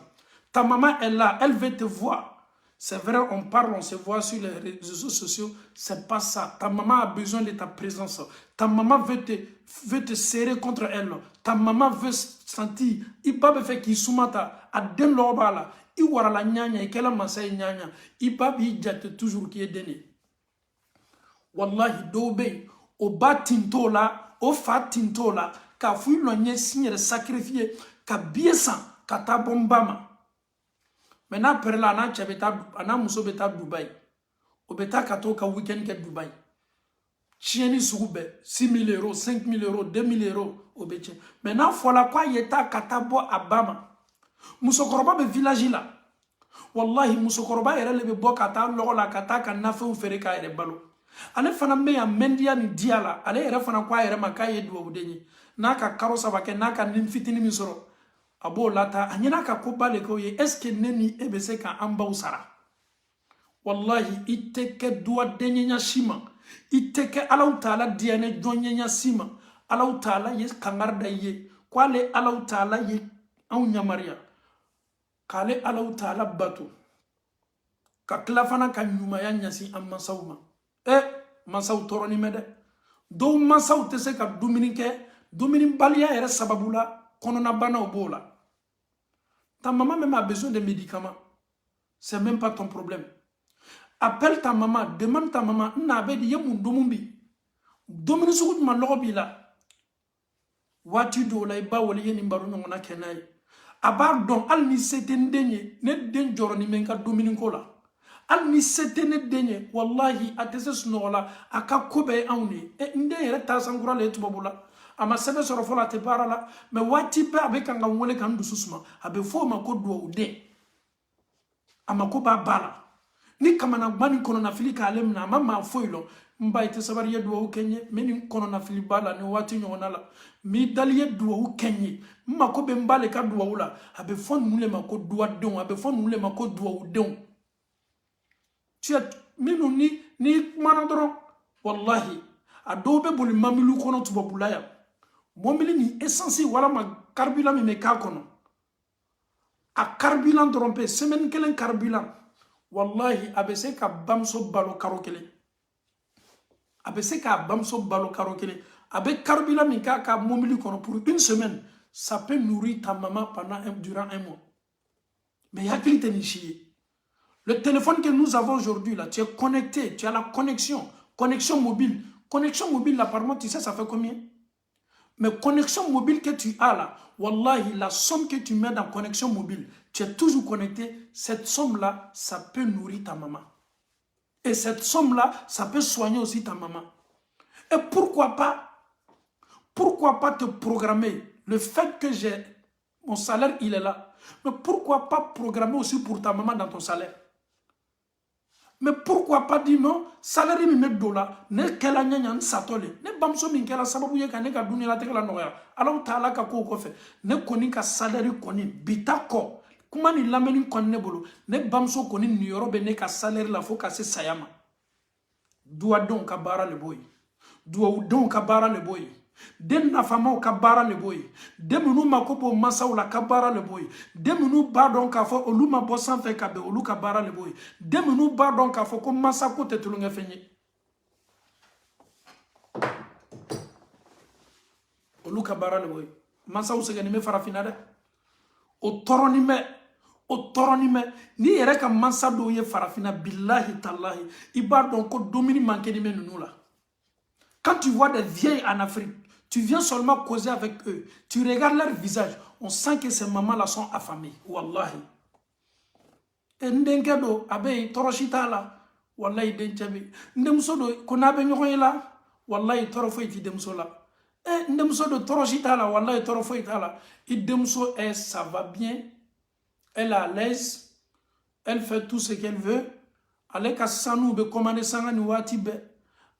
Ta maman est là, elle veut te voir. C'est vrai, on parle, on se voit sur les réseaux sociaux. C'est pas ça. Ta maman a besoin de ta présence. Ta maman veut te serrer contre elle. Ta maman veut sentir. Il va faire qu'il soumata à den l'obala. Il wara la nyanya et qu'elle a massé nyanya. Il va jette toujours qui est donné. Wallahi dobe. Au bas tinto là, o fa tinto la ka fu lo nye signere sacrifier ka biesa ka ta bombama mena perla na chabeta ana muso beta Dubai o beta ka to ka weekend ke Dubai chieni sugube 6 000 euros 5 000 euros 2 000 euros o beche mena fola kwa yeta katabo abama musokoroba be village la wallahi musokoroba ere le be bokata logola kata ka nafu fereka ere balo ale fana me ya mendia ni diala ale ere fana kwa ere makaye duwa udenyi naka karosa bake naka nimfitini misoro abo lata anyina ka kubale ko ye eske neni ebese ka amba usara wallahi iteke duwa denyenya shima iteke alaw taala diane donyenya sima alaw taala ye kangarda ye kwale alaw taala ye an nyamaria kale alaw taala batu ka klafana ka nyumaya nyasi amma sawma masaw toroni mede do masaw tese ka dumini balia ere sababula konona bana obola ta maman même a besoin de médicaments c'est même pas ton problème. Appelle ta maman, demande ta maman, n'abe di yemu domumbi. Domini sugut ma lobi la. Wati do la iba wali yeni mbaru nyongona kenai. Abar don al ni sete ndenye, ne den joro ni menka domini kola. Al ni sete ne denye, wallahi atese snola, aka kobe auni. Nde yere ta sangura le tubabula. Ama sebe sorofola te parala, me wati pe abe kanga mwele kandu susma. Abe fo ma kodwa ude. Ama koba bala. Ni kamana gbani kono na fili ka alem na mama foilo mba ite sabari yedwa ukenye meni kono na fili bala ni wati nyona la mi dali yedwa ukenye mma ko be mbale ka duwa ula abe fon mule mako duwa don abe fon mule mako duwa udon tia minu ni manadoro wallahi adobe boli mamilu kono tubabulaya momili ni essence wala ma carburant mi me ka kono a carburant trompe semaine kelen carburant wallahi abese ka bamso balo karokele abese ka bamso balo karokele abe carbila min ka momili kono pour une semaine ça peut nourrir ta maman durant un mois mais yakilite ni chier le téléphone que nous avons aujourd'hui là tu es connecté tu as la connexion mobile apparemment tu sais ça fait combien mais connexion mobile que tu as là wallahi la somme que tu mets dans connexion mobile tu es toujours connecté, cette somme-là, ça peut nourrir ta maman. Et cette somme-là, ça peut soigner aussi ta maman. Et pourquoi pas te programmer? Le fait que mon salaire, il est là. Mais pourquoi pas programmer aussi pour ta maman dans ton salaire? Mais pourquoi pas dire non, salaire mi met $, ne kela nyanya satole, ne bamso min kela sababu ye ka ne ka dunia la tekela noya. Alors taala ka ko ko fe, ne koni ka salaire koni bitako. Kuma ni lameni konne bolo ne bamso koni ni yorobe ne ka salaire la fo ka se sayama duwa don ka bara le boy duwa don ka bara le boy den na fama ka bara le boy demunu makobo masawla ka bara le boy demunu ba don ka fo oluma bosan fe ka be olu ka bara le boy demunu ba don ka fo ko masako te tulunga fenye olu ka bara le boy masaw se gani me farafina de o toroni me ni yere ka mansa do ye farafina billahi tallahi iba don ko domini manke ni menunu la. Quand tu vois des vieilles en Afrique, tu viens seulement causer avec eux, tu regardes leur visage, on sent que ces mamans là sont affamées, wallahi. Et ndenkedo abe toroshita la wallahi denchabe ndemso do konabe nyoy la wallahi torofo iti demso la ndemso do toroshita la wallahi torofo ita la idemso ça va bien. Elle est à l'aise, elle fait tout ce qu'elle veut. Elle a sanou be commander sanga ni wati be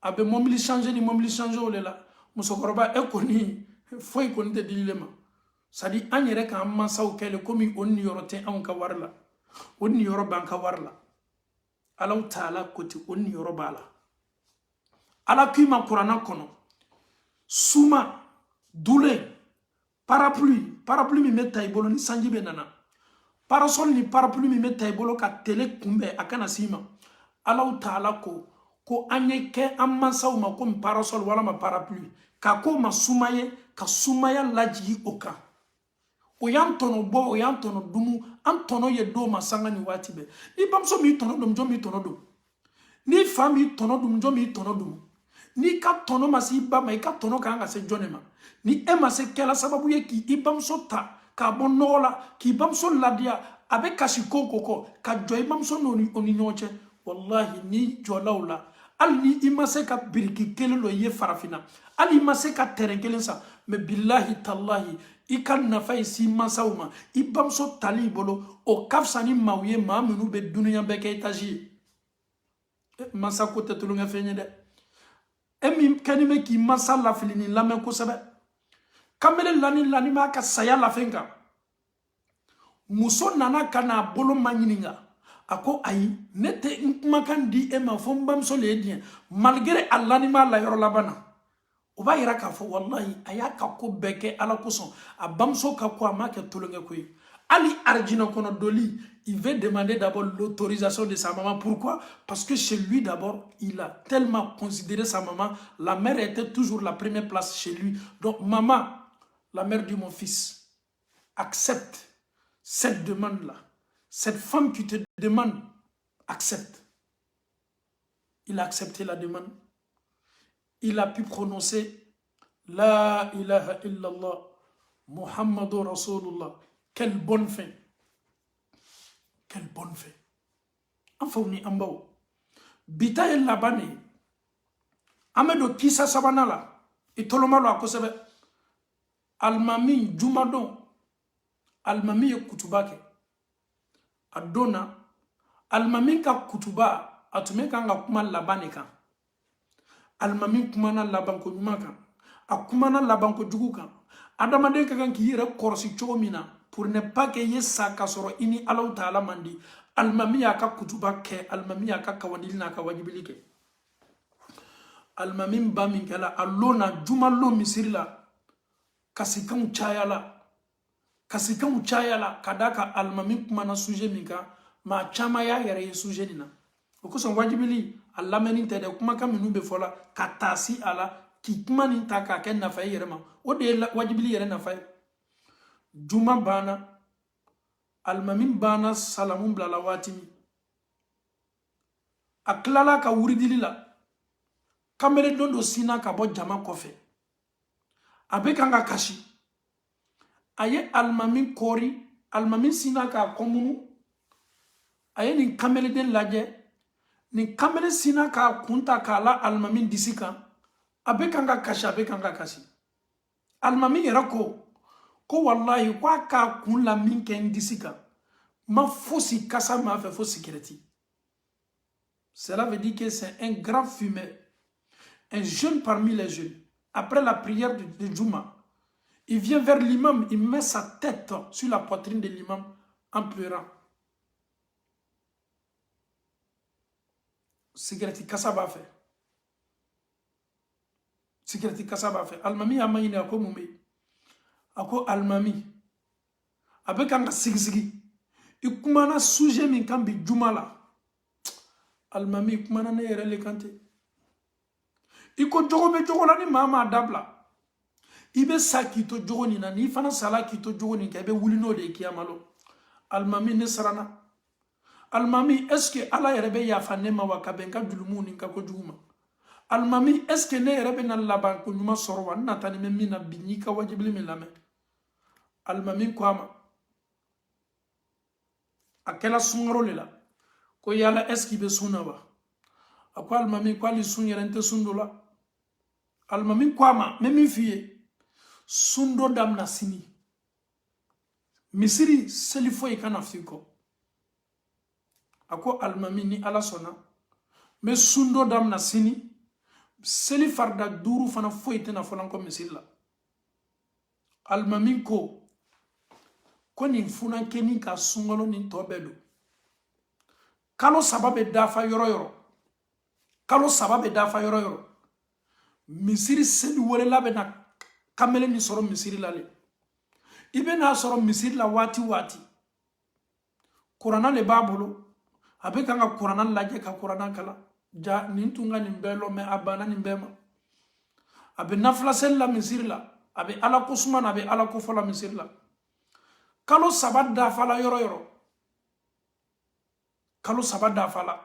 abe momili changer olela musokoroba e koni foi koni te dilema sadi anyere ka amma saw kele komi onni yorote an ka warla onni yoroba an ka warla alaw taala koti onni yoroba la ala kima qur'ana kono suma doule parapluie mi metta ibolo ni sanjibe nana parasol ni parapluie mi metta ibolo ka tele kumbe akana sima alaw taala ko anye ke ammansaw ma ko parasol wala ma parapluie ka ko ma sumaye ka sumaya laji oka o yantono bo o yantono dumu antono ye do masanga ni wati be ni bamso mi tono dum jomi tono dum ni fami tono dum jomi tono dum ni ka tono ma si ba ma i ka tono ka nga se jone ma ni e ma se kela sababu ye ki ibam sota ka bon nola ki ibam so ladia abe kasi koko ka jo ibam so no ni oni nyoche wallahi ni jolawla al ni imase ka biriki kelen lo ye farafina al imase ka terrain kelen sa mais billahi tallahi ikan nafay si masawma ibam so tali bolo o kafsani mawye ma menu be dunya be ke etaji masa ko te tulunga fenye de emi kanime ki masa la filini lamen ko sebe kamele lani ma ka saya la fenga muso nana kana bolo manyininga ako ayi nete nkumakan di ema fombam so le dien malgré allani ma la yoro labana o ba yira ka fo wallahi aya ka ko beke ala kuson a bamso ka ko ma ke tulunga ko ali arjina kono doli il veut demander d'abord l'autorisation de sa maman. Pourquoi? Parce que chez lui d'abord il a tellement considéré sa maman, la mère était toujours la première place chez lui. Donc maman, la mère de mon fils, accepte cette demande là, cette femme qui te demande, accepte. Il a accepté la demande. Il a pu prononcer La ilaha illallah Muhammadur Rasulullah. Quelle bonne fin. Quelle bonne fin. Enfin, on est en bas. Bita el labane. Amedo kisa sabanala. Et tolomalo akosebe. Almami jumadon. Almami ye kutubake. Adona. Almami ka kutuba. Atume kanga kuma labane kan. Almami kumana labanko nyuma kan. Akumana labanko jugu kan. Adamaden kan ki yere korosi chomina. Pour ne pas que ye sa kasoro ini Allah Ta'ala mandi. Almami aka kutuba ke. Almami aka kawadili na kawajibili ke. Almami mba minkala. Alona jumalo misiri la. Kasika uchayala. Kasika uchayala. Kadaka almami kumana suje minka. Ma chama ya yere ye suje nina. Okuson wajibili. Alameni tede kumaka minube fola. Katasi ala. Kikmani taka ken nafai yere ma. Ode wajibili yere nafai. Juma bana almamim bana salamum blala watimi aklala ka wuridili la kamere dondo sina ka bo jama kofe abe kanga kashi aye almamim kori almamim sina ka komunu aye ni kamere den laje ni kamere sina ka kunta kala almamim disika abe kanga kashi almamim erako ko wallahi kwa ka kun la min ken disika ma fosi kasa ma fait fausse sécurité. Cela veut dire que c'est un grand fumeur, un jeune parmi les jeunes. Après la prière de Juma, il vient vers l'imam, il met sa tête sur la poitrine de l'imam en pleurant. Sécurité kasa ba fait. Sécurité kasa ba fait. Almami amayine ako mumé. Ako almami abe kanga sigizigi ikumana suje min kambi jumala almami ikumana ne yere le kante iko jogo be jogo la ni mama dabla ibe saki to jogo ni na ni fana sala ki to jogo ni kebe wulino de kiyamalo almami ne sarana almami est-ce que ala yere be ya fanne ma wakabenga dulumu ni ka ko juma almami est-ce que ne yere be na laban ko nyuma sorwa na tani me mina binyi ka wajibli mi lame almami kwama akela sungaro lela ko yala eski be sunaba akwa almami kwali sunyerente sundola almami kwama memi fiye sundo damna sini misiri selifo ikana fiko ako almami ni ala sona me sundo damna sini selifarda duru fana foite na folanko misiri la almami ko koni funa keni ka sungalo ni tobedo kalo sababe dafa yoro kalo sababe dafa yoro misiri seli wole labe na kamele ni soro misiri lale ibe na soro misiri la wati Qur'ana le babulu abe kanga Qur'ana laje ka Qur'ana kala ja nintunga ni mbelo me abana ni mbema abe nafla sel la misiri la abe ala kusman abe ala kufola misiri la kalo sabat da fala yoro kalo sabat da fala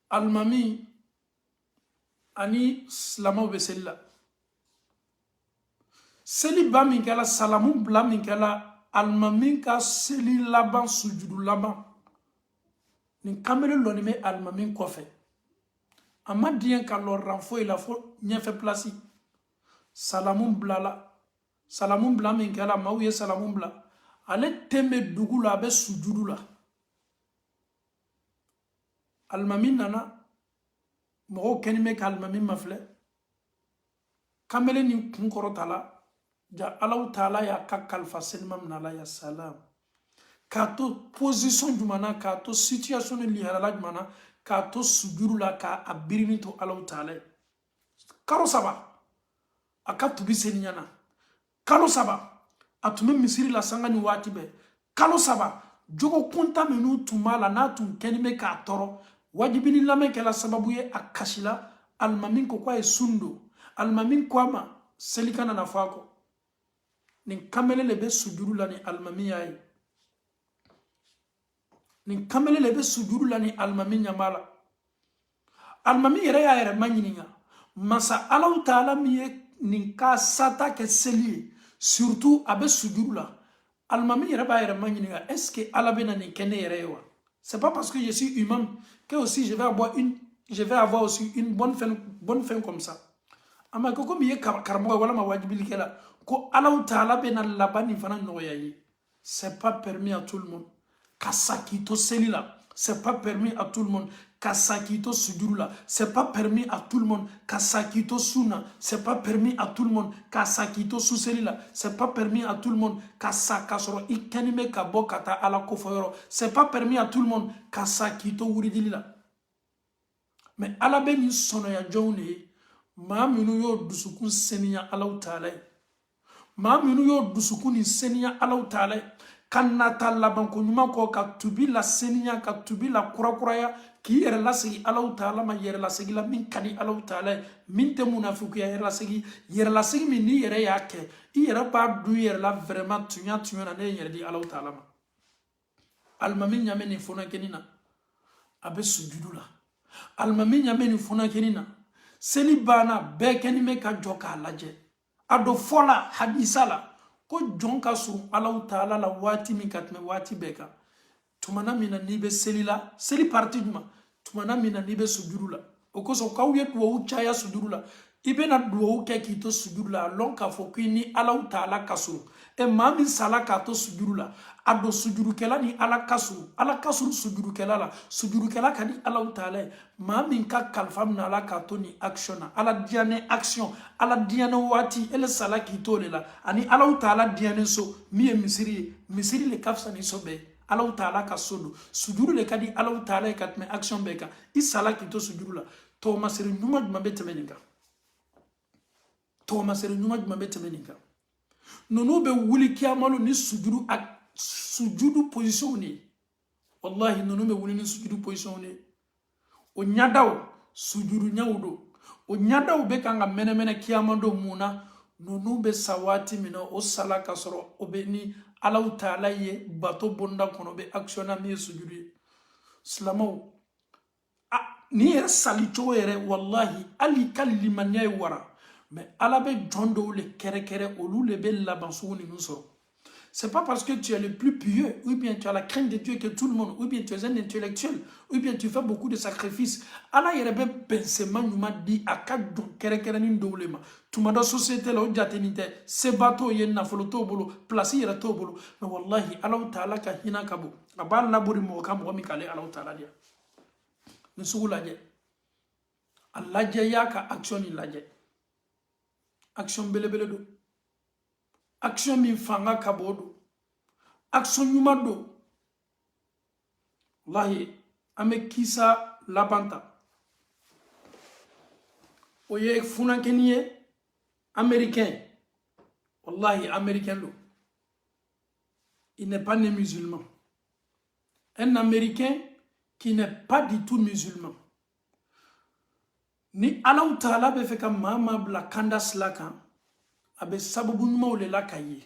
almami ani silamaw be seli la seli ba min kɛla salamu bila min kɛla alimami ka seli laban sujudu laban nin kamele lɔni bɛ alimami kɔfɛ a ma diɲɛ ka lɔran foyi la fo ɲɛfɛ plasi salamu bila min kɛla maaw ye salamu bila ale ten bɛ dugu la a bɛ sujudu la alimami nana mɔgɔw kɛni bɛ ka alimami mafilɛ kamele ni kun kɔrɔta la ja Allahu Taala y'a ka kalifa selima min ala ya salam k'a to position jumana k'a to situation ni liharala jumana k'a to sujudu la k'a birini to Allahu Taala kalo 3 a ka tubi seli ɲana kalo 3 a tun bɛ misiri la sanga ni waati bɛɛ kalo 3 jogo kunta minnu tun b'a la n'a tun kɛni bɛ k'a tɔrɔ wajibini lamɛn kɛla sababu ye a kasila alimami ko k'a ye sun don alimami ko a ma seli kana na fɔ a kɔ nin kamele le bɛ sujudu la ni alimami y'a ye nin kamele le bɛ sujudu la ni alimami ɲama la alimami yɛrɛ y'a yɛrɛ ma ɲininka masa Allahu Taala min ye nin ka sata kɛ seli ye surtout a bɛ sujudu la alimami yɛrɛ b'a yɛrɛ ma ɲininka est-ce que Ala bɛ na nin kɛ ne yɛrɛ ye wa c'est pas parce que je suis imam que aussi je vais avoir aussi une bonne fin comme ça ama ko komi ye karamɔgɔ wala ma wajibili kɛla ko Allahu Taala bɛ na laban nin fana nɔgɔya ye c'est pas permis à tout le monde ka saki to seli la c'est pas permis à tout le monde ka saki to sujudu la c'est pas permis à tout le monde ka saki to sunna c'est pas permis à tout le monde ka saki to suseli la c'est pas permis à tout le monde ka saka sɔrɔ I kɛni bɛ ka bɔ ka taa Ala kofɔ yɔrɔ c'est pas permis à tout le monde ka saki to wuridili la mais Ala bɛ nin sɔnɔya jɔnw de ye maa minnu y'o dusukun seniya Allahu Taala ye maa minnu y'o dusukun ni seniya Allahu Taala ye ka nata labanko ɲuman kɔ ka tubi la seniya ka tubi la kurakuraya k'i yɛrɛ lasegi Allahu Taala ma yɛrɛ lasegi la min ka di Allahu Taala ye min tɛ munafikuya yɛrɛ lasegi min n'i yɛrɛ y'a kɛ I yɛrɛ b'a dun I yɛrɛ la vraiment tuɲa na ne ye yɛrɛ di Allahu Taala ma alimami ɲamɛ nin funankɛni na a bɛ sujudu la alimami ɲamɛ nin funankɛni na seli banna bɛɛ kɛni bɛ ka jɔ k'a lajɛ a dɔ fɔ la hadisa la ko jɔn ka surun Allahu Taala la waati min ka tɛmɛ waati bɛɛ kan tumana min na n'i bɛ seli la seli parti juma tumana min na n'i bɛ sujudu la o kosɔn k'aw ye duwawu caya sujudu la I bɛna duwawu kɛ k'i to sujudu la a lɔn k'a fɔ k'i ni Allahu Taala ka surun maa min sala k'a to sujudu la a dɔn sujudukɛla ni Ala ka surun sujudukɛla la sujudukɛla ka di Allahu Taala ye maa min ka kalifa minɛ Ala k'a to nin action na Ala diyanen action Ala diyanen waati ele sala k'i to o de la ani Allahu Taala diyanen so min ye misiri ye misiri le ka fisa ni so bɛɛ ye Allahu Taala ka so don sujudu le ka di Allahu Taala ye ka tɛmɛ action bɛɛ kan I sala k'i to sujudu la tɔgɔmasiri ɲuman jumɛn bɛ tɛmɛ nin kan tɔgɔmasiri ɲuman jumɛn bɛ tɛmɛ nin kan ninnu bɛ wuli kiyamalo ni sujudu position ni wallahi ninnu bɛ wuli ni sujudu position ni o ɲadaw sujudu ɲaw do o ɲadaw bɛ kan ka mɛnɛmɛnɛ kiyamado mun na ninnu bɛ sa waati min na o sala ka sɔrɔ o bɛ ni Allahu Taala ye bato bonda kɔnɔ bɛ action na min ye sujudu ye silamaw ni yɛrɛ sali cogo yɛrɛ wallahi hali ka limaniya ye wara mais Ala bɛ jɔn dɔw le kɛrɛkɛrɛ olu le bɛ laban sugu ninnu sɔrɔ c'est pas parce que tu es le plus pieux ou bien tu as la crainte de Dieu que tout le monde ou bien tu es un intellectuel ou bien tu fais beaucoup de sacrifices Ala yɛrɛ bɛ bɛnsɛma ɲuman di a ka jɔn kɛrɛkɛrɛnin dɔw le ma tuma dɔ société la o jatenin tɛ seba t'o ye nafolo t'o bolo place yɛrɛ t'o bolo mais wallahi Allahu Taala ka hinɛ ka bon a b'a labori mɔgɔ kan mɔgɔ min k'ale Allahu Taala diya nin sugu lajɛ a lajɛ y'a ka action nin lajɛ action belebele do action min fanga ka bon do action ɲuman do wallahi an bɛ kisa laban ta o ye funankɛni ye américain wallahi américain do il n'est pas né musulman un américain qui n'est pas du tout musulman ni Allahu Taala bɛ fɛ ka maa bila kanda sila kan a bɛ sababu ɲumanw le la ka ye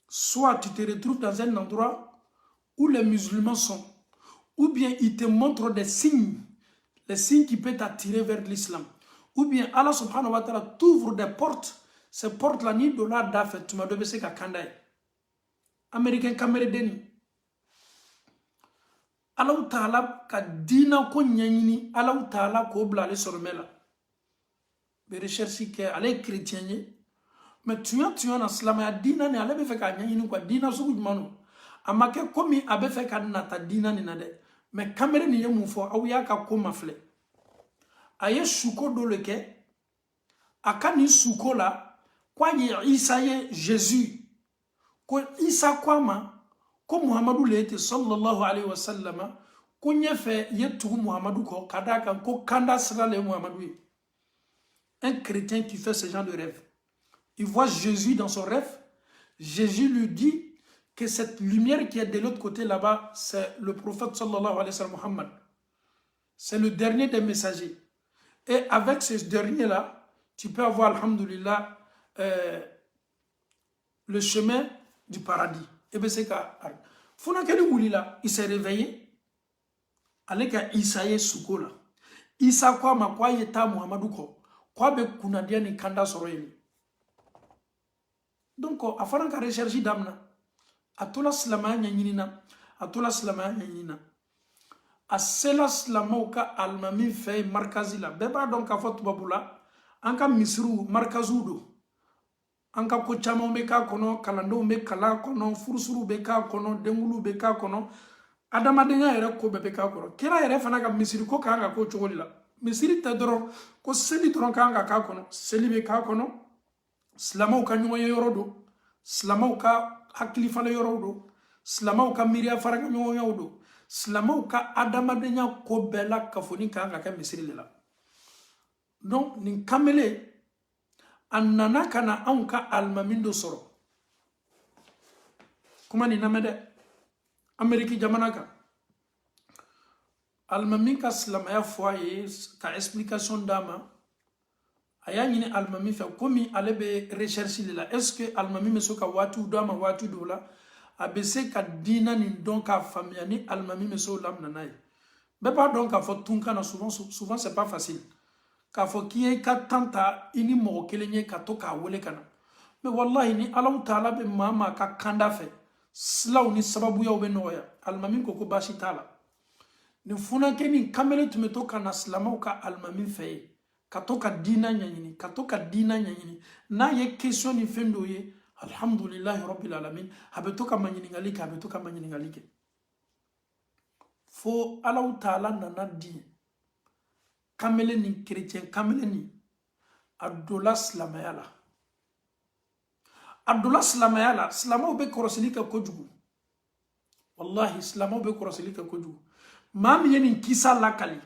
soit tu te retrouves dans un endroit où les musulmans sont ou bien ils te montrent des signes les signes qui peuvent t'attirer vers l'islam ou bien Allah subhanahu wa ta'ala t'ouvre des portes, ces portes là ni dola da fait tu m'as devait se ka kandaye américain caméra deni Allah ta'ala ka dina ko nyanyini Allah ta'ala ko bla le sormela be recherche ke ale chrétien ye mais tu as na slama dina ni ale be fait ka nyanyini quoi dina sugu manu amake komi abe fait ka nata dina ni na de mais caméra ni ye mu fo aw ya ka ko mafle aye suko do le ke akani suko la kwa ye Isa ye Jésus ko Isa kwa ma ko Muhammadu lete sallallahu alayhi wa sallam ko nyefe yetu Muhammadu ko kadaka ko kanda srale Muhammadu. Un chrétien qui fait ce genre de rêve, il voit Jésus dans son rêve. Jésus lui dit que cette lumière qui est de l'autre côté là-bas, c'est le prophète sallallahu alayhi wa sallam Muhammad. C'est le dernier des messagers. Et avec ce dernier-là, tu peux avoir, alhamdoulilah, le chemin du paradis. Et bien c'est qu'à Funakeli Wulila, il s'est réveillé avec un Isaïe Soukola. Isa kwa makwa yeta Muhammadu ko. Kwa be kunadia ni kanda soroyeli. Donc, a faran ka recherche damna. Atola slama nyanyinina. Atola slama nyanyinina. A sela slama ka almami fey markazila. Beba donc a fot babula. Anka misru markazudo. Anka ko chama be ka kono, kalando be kala kono, furusuru be ka kono, dengulu be ka kono. Adamadenya yere ko be ka kono. Kira yere fana ka misiri ko ka nga ko chogolila. Misiri te doro ko seli doro ka nga ka kono. Seli be ka kono. Slamaw ka nyuwa yoro do. Slamaw ka hakili fana yoro do. Slamaw ka miria faranga nyuwa yoro do. Slamaw ka adamadenya ko bela kafoni ka nga ka misiri lela. Donc, nin kamele anana kana anka almamindo soro. Kuma ni namede Ameriki jamanaka. Almami ka slamaya foye ka explication dama. Aya nyine almami fa komi alebe recherche lela. Est-ce que almami me soka watu dama watu dola abese ka dina ni donc ka famille ni almami me so lam nanaye. Beba donc a fo tunka na souvent c'est pas facile. Ka fo kiye ka tanta ini mo kelenye ka to ka wole kana. Mais wallahi ni Allah Ta'ala be mama ka kanda fe. Slaw ni sababu ya ube noya. Almami ko bashi tala. Ni funa ke ni kamele tumeto kana slama ka almami fe. Ka to ka dina nyanyini, ka to ka dina nyanyini. Na ye question ni fendo ye. Alhamdulillah rabbil alamin. Habe to ka manyini ngalike, habe to ka manyini ngalike. Fo Allah Ta'ala nana di. Kamele ni chrétien, kamele ni adola slamayala. Adola slamayala, slama be korosilika kojugu. Wallahi, slama be korosilika kojugu. Mami yeni kisa lakali.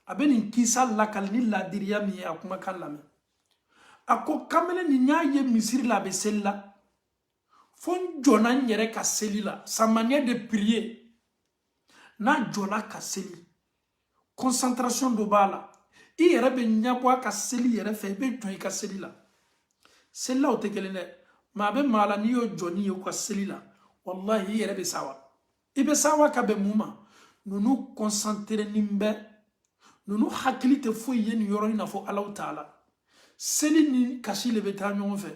Abeni kisa lakali ni la diriya miye akuma kalame. Ako kamele ni nyaye misiri la be sella. Fon jona nyere ka seli la. Sa manière de prier. Na jona ka seli. Concentration de bala. I yere be nyabwa ka seli yere fe be joyi ka seli la. Sella o tekelene. Ma be mala ni yo joni yo ka seli la. Wallahi i yere be sawa. I be sawa ka be muma. Nunu concentre nimbe. Nunu hakili te fo yen yoro ina fo Allah Ta'ala. Seli ni kashi le beta nyon fe.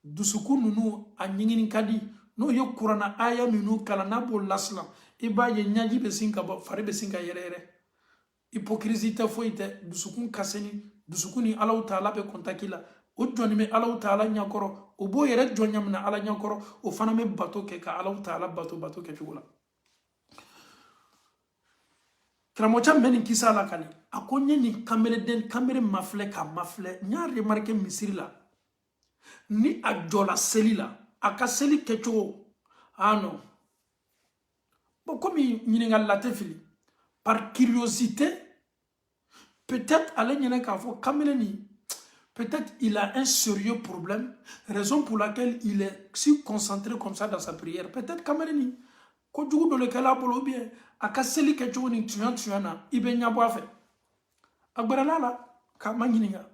Dusuku nunu a nyingini kadi. No yo kurana aya nunu kala na bo lasla. Iba ye nyaji be sinka ba fare be sinka yere. Hypocrisie te foite dusukun kaseni dusukuni Allah Ta'ala be kontakila o joni me Allah Ta'ala nyakoro o bo yere jonyam na Allah nyakoro o fana me bato ke ka Allah Ta'ala bato ke chugula tramocha meni kisa la kali akonye ni kamere den kamere mafle ka mafle nya remarque misiri la ni ajola selila aka seli ke chugo ano bo komi nyininga la tefili par curiosité, peut-être peut-être il a un sérieux problème, raison pour laquelle il est si concentré comme ça dans sa prière. Peut-être Kameleni, quand tu dans le cas pour bien, à casser que tu ni tuana, il ben y'a boire fait. Agbarala, Kamanininga,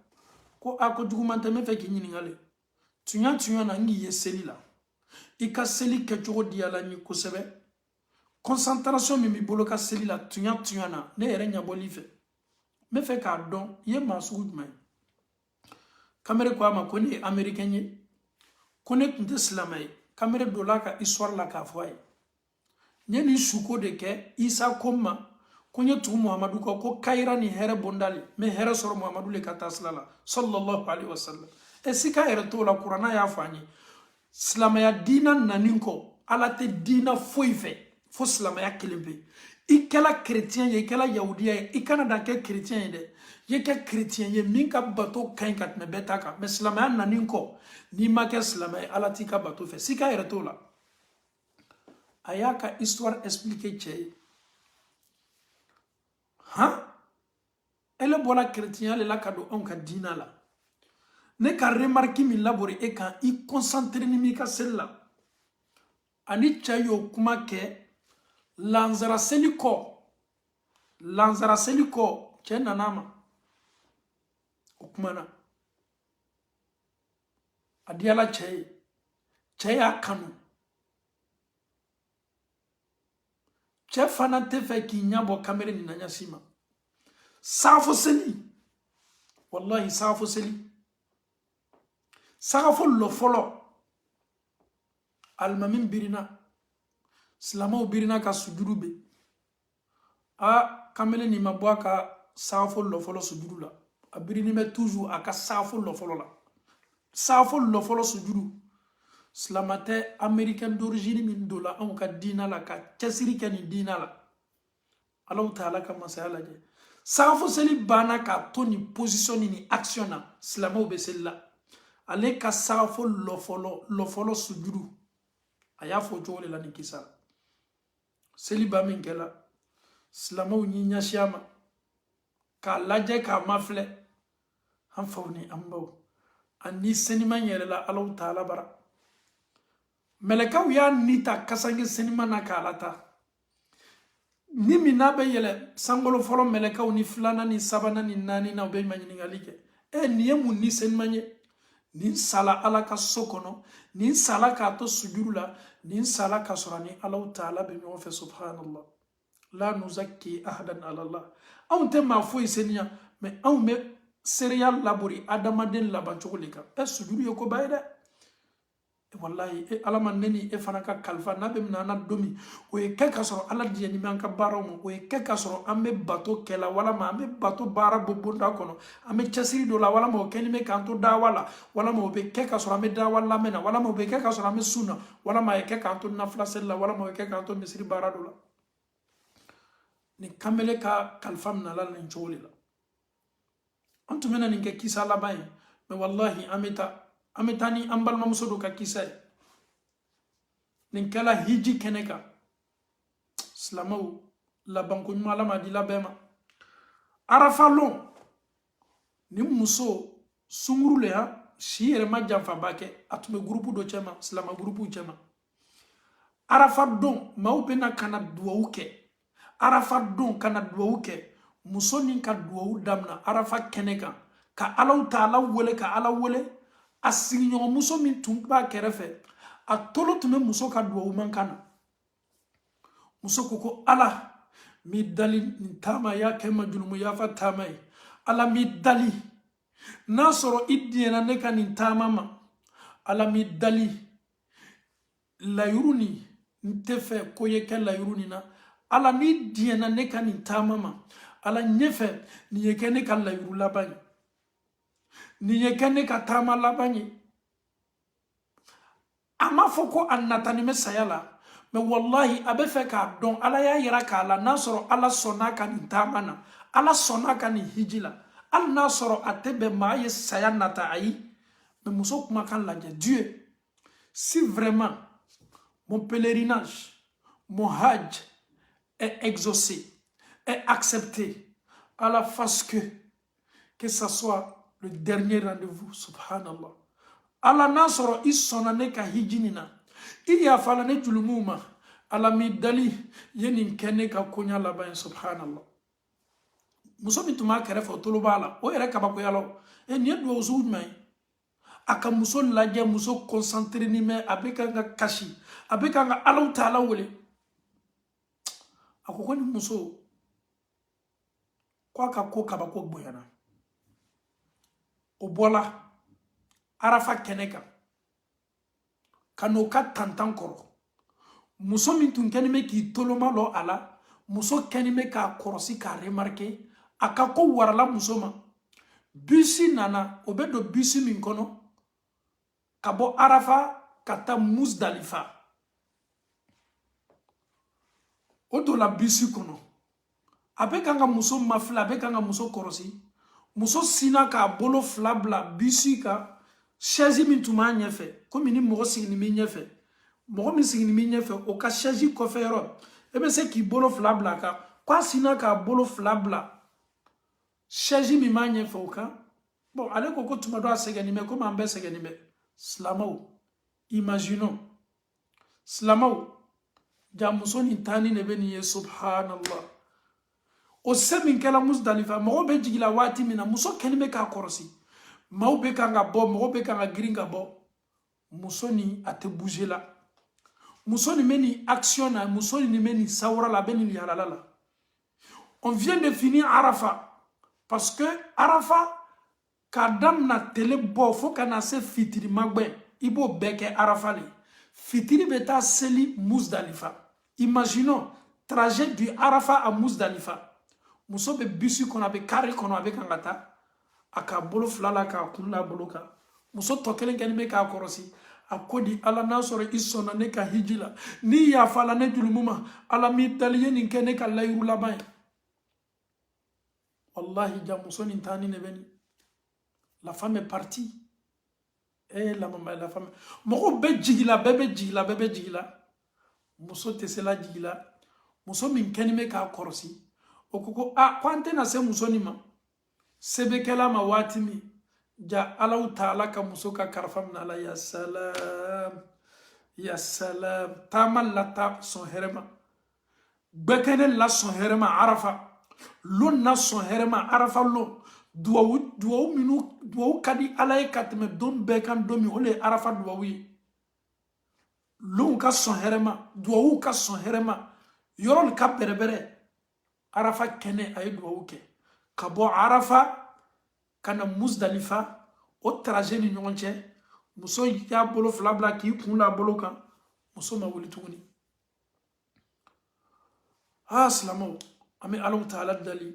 ko akodugu manteme fait qu'il n'y allait. Tuana ni yeseli la. Il casseli que tu diala ni kosebe. Concentration mimi boloka seli la tuana ne ere nya bolife me fait k'a dɔn ye maa sugu jumɛn Kamere ko a ma ko ne ye américain ye ko ne tun tɛ silamɛ ye Kamere donna ka histoire la k'a fɔ a ye n ye nin suko de kɛ Isa ko ma ko n ye tugu Muhamadu kɔ ko kayira ni hɛrɛ bondali me hɛrɛ sɔrɔ Muhamadu le ka taa sira la sallallahu alaihi wasallam sika yɛrɛ t'o la kuranna y'a fɔ an ye silamɛya diina nani kɔ ala tɛ diina foyi fɛ fo silamɛya kelen pe i kɛla chrétien ye i kɛla yahudiya ye i kana dan kɛ chrétien ye dɛ ye kɛ chrétien ye min ka bato ka ɲi ka tɛmɛ bɛɛ ta kan mais silamɛya nani kɔ n'i ma kɛ silamɛ ye ala t'i ka bato fɛ sika yɛrɛ t'o la a y'a ka histoire expliquer cɛ ye ele bɔra chrétien le la ka don anw ka diina la ne ka remarque min labori e kan i concentré ni mi ka seli la ani cɛ y'o kuma kɛ lanzara seli kɔ cɛ nana ma o kuma na a diyala cɛ ye cɛ y'a kanu cɛ fana tɛ fɛ k'i ɲabɔ Kamere ni na ɲasi ma safo seli wallahi safo seli sagafo lo fɔlɔ alimamin birina silamɛw birina ka sujudu be Kamere ni ma bɔ a ka sagafo lo fɔlɔ sujudu la a birini bɛ toujours a ka sagafo lo fɔlɔ la sagafo lo fɔlɔ sujudu silamɛ tɛ américain d'origine min dola anw ka diina la ka cɛsiri kɛ nin diina la Allahu taala ka masaya lajɛ sagafo seli banna k'a to nin position ni action na silamɛw bɛ seli la ale ka sagafo lo fɔlɔ sujudu a y'a fɔ cogo de la nin kisa seli ba min kɛla silamɛw ɲi ɲɛsi a ma k'a lajɛ k'a mafilɛ an faw ni an baw ani senima yɛrɛ la Allahu taala bara mɛlɛkaw y'a ni ta kasange senima na k'a lata ni min n'a bɛ yɛlɛ sankolo fɔlɔ mɛlɛkaw ni filanan ni sabanan ni naani na u bɛ ɲininkali kɛ nin ye mun ni senima ye nin sala ala ka so kɔnɔ nin sala k'a to sujudu la nin sala ka sɔrɔ ni Allahu taala bɛ ɲɔgɔn fɛ subhanallah la nuzakki ahadan ala Allah anw tɛ maa foyi seniya mais anw bɛ seereya labori adamaden laban cogo de kan sujudu ye ko ba ye dɛ wallahi ala ma ne ni e fana ka kalifa n'a bɛ mina an na don min o ye kɛ ka sɔrɔ ala diɲɛni bɛ an ka baaraw ma o ye kɛ ka sɔrɔ an bɛ bato kɛla walama an bɛ bato baara bɔ bonda kɔnɔ an bɛ cɛsiri dɔ la walama o kɛni bɛ k'an to dawa la walama o bɛ kɛ ka sɔrɔ an bɛ dawa lamɛn na walama o bɛ kɛ ka sɔrɔ an bɛ sun na walama a ye kɛ k'an to nafila seli la walama o ye kɛ k'an to misiri baara dɔ la nin Kamere ka kalifa minala nin cogo de la an tun bɛna nin kɛ kisa laban ye mais wallahi an bɛ taa ni an balimamuso dɔ ka kisa ye nin kɛla hiji kɛnɛ kan silamɛw labanko ɲuman ala ma di labɛn ma arafa lon nin muso sunkuru le si yɛrɛ ma janfaba kɛ a tun bɛ gurupu dɔ cɛ ma silamɛ gurupu cɛ ma arafa don maaw bɛna ka na duwawu kɛ arafa don ka na duwawu kɛ muso nin ka duwawu damina arafa kɛnɛ kan ka Allahu taala wele ka ala wele a sigiɲɔgɔnmuso min tun b'a kɛrɛfɛ a tolo tun bɛ muso ka duwawu man kan na muso ko ala mi dali nin taama y'a kɛ ma jurumu yafa taama ye ala mi dali n'a sɔrɔ i diɲɛna ne ka nin taama ma ala mi dali layuru nin n tɛ fɛ ko ye kɛ layuru nin na ala ni diɲɛna ne ka nin taama ma ala ɲɛfɛ nin ye kɛ ne ka layuru laban ye nin ye kɛ ne ka taama laban ye a ma fɔ ko a natani bɛ saya la mais wallahi a bɛ fɛ k'a dɔn ala y'a yira k'a la n'a sɔrɔ ala sɔnna ka nin taama na ala sɔnna ka nin hiji la hali n'a sɔrɔ a tɛ bɛn maa ye saya nata ayi mais muso kumakan lajɛ Dieu si vraiment mon pèlerinage mon hajj est exaucé est accepté ala fasse que ça soit le dernier rendez-vous subhanallah ala n'a sɔrɔ i sɔnna ne ka hiji nin na i yafala ne julumu ma ala mi dali ye nin kɛ ne ka koɲa laban ye subhanallah muso min tun b'a kɛrɛfɛ o tolo b'a la o yɛrɛ kabakoya la nin ye duwawu sugu jumɛn ye a ka muso lajɛ muso concentré ni mɛ a bɛ kan ka kasi a bɛ kan ka Allahu taala wele a ko nin muso kwa ka ko kabako boyana o bola arafa keneka kano ka tantan koro muso min tun kenime ki toloma lo ala muso kenime ka korosi ka remarquer aka ko warala muso ma bisi nana obedo bisi min kono kabo arafa kata Muzdalifa odo la bisi kono abe kanga muso mafla abe kanga muso korosi muso sina ka bolo flabla bisi ka chaise min tuma nyefe komi ni mogo signi mi nyefe mogo mi signi mi nyefe o ka chaise ko fero ebe se ki bolo flabla ka kwa sina ka bolo flabla chaise mi ma nyefe o ka bon ale ko tuma do asegani me ko mambe segani me slamao imaginons slamao jamusoni tani ne beni subhanallah o semin kala Muzdalifa mogo be jigila wati mina muso kenime ka korosi mau be kanga bo mogo be kanga gringa bo musoni ate bouger la musoni meni action na musoni meni sawra la beni yalala la on vient de finir Arafa parce que Arafa kadam na tele bo fo kana se fitiri magbe ibo beke Arafa le fitiri beta seli Muzdalifa. Imaginons trajet du Arafa à Muzdalifa. Muso be bisu kono be kari kono be kangata aka bolo flala ka kunla boloka muso tokelen keni me ka korosi akodi ala nasore isona ne ka hijila ni ya fala ne julumuma ala mi taliye ni kene ka layru labay wallahi jamuso ni tani ne beni la femme est partie la maman la femme moko be jigila bebe jigila muso tesela jigila muso min keni me ka korosi okoko kwante na se muso ni ma sebe kala ma watimi ja alaw taala ka muso ka karfam na la ya salam tamal la ta son herema bekene la son herema Arafa lo na son herema Arafa lo duwawu minu duwawu kadi alay katme don bekan domi ole Arafa duwawu lo ka son herema duwawu ka son herema yorol ka berebere Arafa kene ay duwawu ke kabo Arafa kana Muzdalifa o trajet ni ñonche muso ya bolo flabla ki kunla bolo kan muso ma wuli tuguni aslamo ami Allah taala dali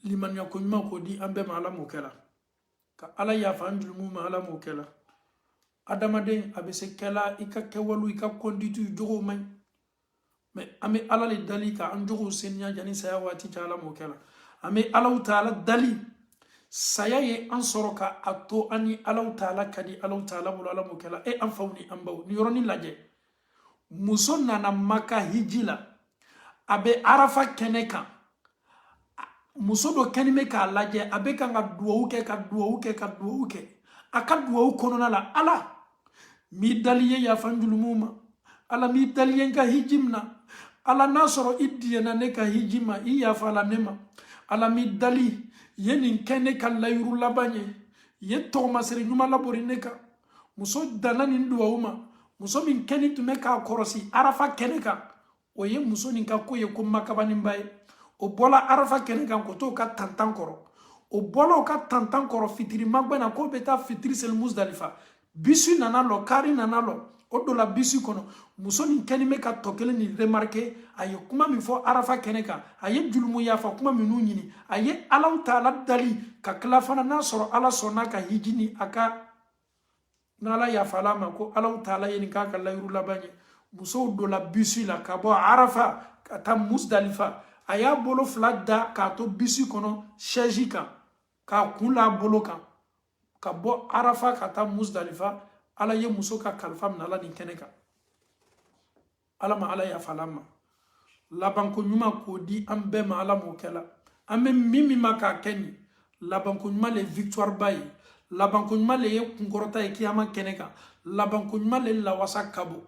liman yakun ma ko di ambe ma ala mokela ka ala ya fanjul mu ma ala mokela adama den abese kela ika kewalu ika konditu jogo may mais ami ala le dali ka an jogo senya jani saya wati taala mokela ami Allah taala dali saya ye an soroka ato ani Allah taala kadi Allah taala bolo ala mokela e an fawni an baw ni yoroni laje muso nana maka hijila abe Arafa keneka muso do kenime ka laje abe kanga duwawu ke aka duwawu konona la ala mi daliye ya fanjulumuma ala mi daliye ka hijimna ala nasoro idiyana ne ka hijima iya fala nema ala mi dali yeni kene ka layru labanye ye to masri nyuma labori neka muso danani duwawuma muso min keni tume ka korosi Arafa keneka o ye muso nin ka ko ye ko makabani mbaye o bola Arafa keneka ko to ka tantan koro o bola o ka tantan koro fitiri magbena ko beta fitiri sel Muzdalifa bisu nana lo kari nana lo o do la bisu kono muso nin keni me ka tokele ni remarquer aye kuma min fo Arafa keneka aye julmu ya fa kuma minu nyini aye Allah taala dali ka klafana na soro ala sona ka hijini aka nala ya falama ko Allah taala yin ka ka layru labanye muso do la bisu la ka bo Arafa kata Muzdalifa aya bolo fladda ka to bisu kono shejika ka kula bolo ka bo Arafa kata Muzdalifa ala ye muso ka kalfam nala ni keneka ala ma ala ya falama labanko nyuma ko di ambe ma ala mo kela ambe mimi maka keni labanko nyuma le victoire bayi labanko nyuma le ye kungorota e kiyama keneka labanko nyuma le la wasa kabo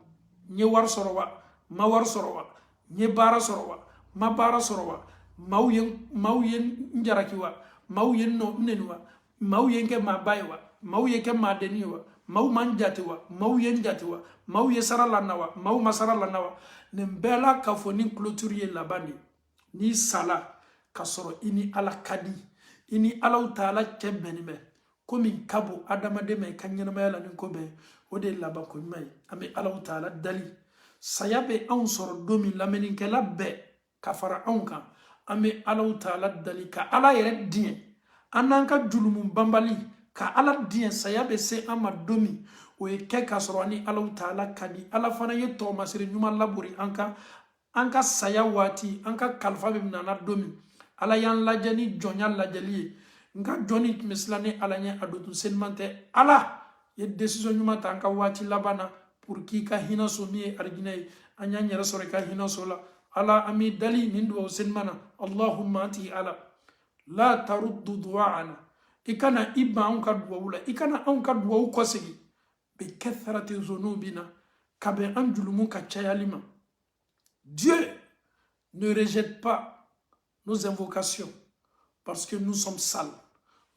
nye war sorowa ma war sorowa nye bara sorowa ma bara sorowa mawyen njarakiwa mawyen no nenwa mawyen ke ma baywa mawyen ke ma deniwa maw manjatiwa mawyen jatiwa mawye sarala nawa maw masarala nawa nembela kafoni clôturier labani ni sala kasoro ini ala kadi ini ala taala kembenime komi kabo adama de me kanyana mayala ni ko be ode laba ko may ami ala taala dali sayabe an soro domi lameni ke labbe kafara anka ami ala taala dali ka ala yere dien ananka julumun bambali ka ala dien sayabe se ama domi o ye ke kasoro ani ala taala kadi ala fana ye to masiri nyuma laburi anka saya wati anka kalfa be nana domi ala yan lajani jonya lajali nga joni mislane ala nya adutu senmante ala ye decision nyuma ta anka wati labana pour ki ka hina so mi arginay anya nyara sore ka hina so la ala ami dali nindu senmana allahumma ati ala la taruddu du'ana ikana iba anka duwula ikana anka duwu kosigi bi kathrati zunubina kabe anjulumu ka chayalima. Dieu ne rejette pas nos invocations parce que nous sommes sales.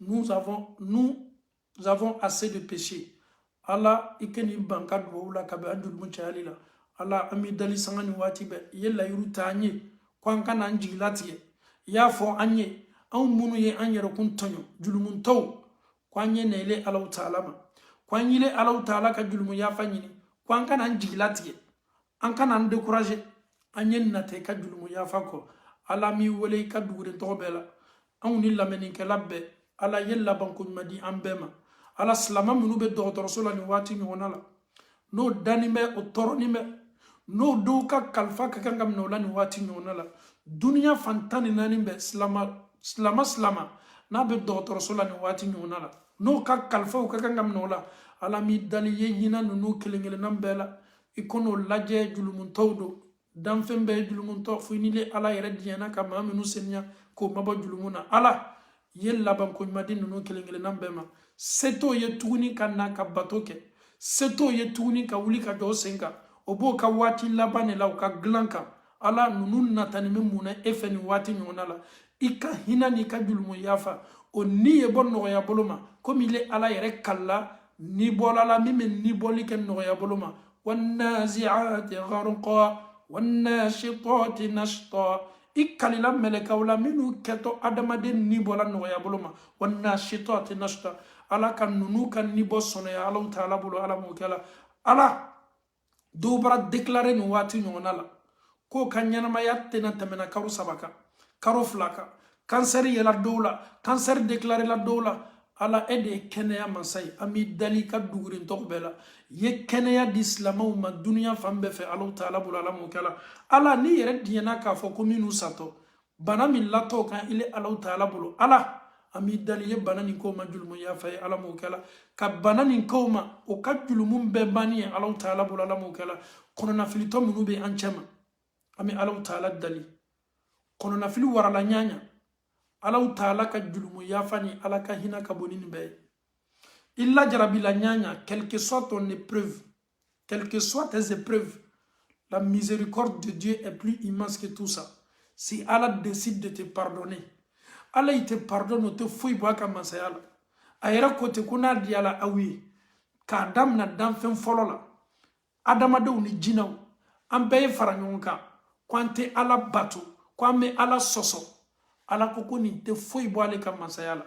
Nous avons assez de péchés. Allah ikeni banka dwula kabe andul muchalila. Allah ami dali sangani watibe yella yuruta anye kwanka na njilati ya fo anye an munu ye anye rokun tonyo julumun taw kwanye nele Allah ta'ala ma kwanyile Allah ta'ala ka julumu ya fanyini kwanka na njilati an kana décourager anyen nate ka julumu ya fako ala mi wole ka dugure tobela an ni lameni ke labbe ala yella banko madi ambema ala slama munu be do rasulullah ni wati ni wonala no danime o toronime no do ka kalfa ka kangam no lani wati ni wonala dunya fantani nani be slama na be do rasulullah ni wati ni wonala no ka kalfa ka kangam no la ala mi dali ye hina no kelengele nambela ikono laje julumun tawdo dan fembe julumun to finile ala yere diana ka maminu senya ko maba julumuna ala yella ban ko madina no kelengele nambema seto ye tuguni kanna ka batoke seto ye tuguni ka wuli ka do senga obo ka wati labane law ka glanka ala nunun natani memuna efeni wati nyonala ika hina ni ka julumu yafa o ni e bonno ya boloma comme il est ala yere kala ni bolala mime ni boli ken no ya boloma والنازعات غرقا والناشطات نشطا إكالي ملكا ولا منو كتو أدم دين نيبولا نويا بلوما والناشطات نشطا على كان نونو كان نيبو سونيا الله تعالى بلو على موكلا على دوبرا ديكلاري نواتي نونالا كو كان ينما ياتنا تمنا كارو سباكا كارو فلاكا كانسر يلا دولا كانسر ديكلاري لا دولا ala ede kenea masai ami dali ka dugurin tokbela ye kenea dislamaw ma dunya fambe fe Allah taala bulala mukala ala ni yere diena ka fo ko minu sato bana min lato kan ile Allah taala bulu ala ami dali ye bana ni ko ma julmu ya fa ala mukala ka bana ni ko ma o ka julmu be bani Allah taala bulala mukala kono na filito munu be anchama ami Allah taala dali kono na fili warala nyanya Allah ta'ala ka julumu yafani ala ka hina ka bonini be illa jarabila nyanya quelle que soit ton épreuve quelles que soient tes épreuves la miséricorde de Dieu est plus immense que tout ça si Allah décide de te pardonner Allah il te pardonne te fouille bois comme masayala ayra kote kuna diala awi ka adam na dan fen folola adama do ni jinaw ambe faranyonka kwante ala batu kwame ala soso ala koko ni te foi boale ka masayala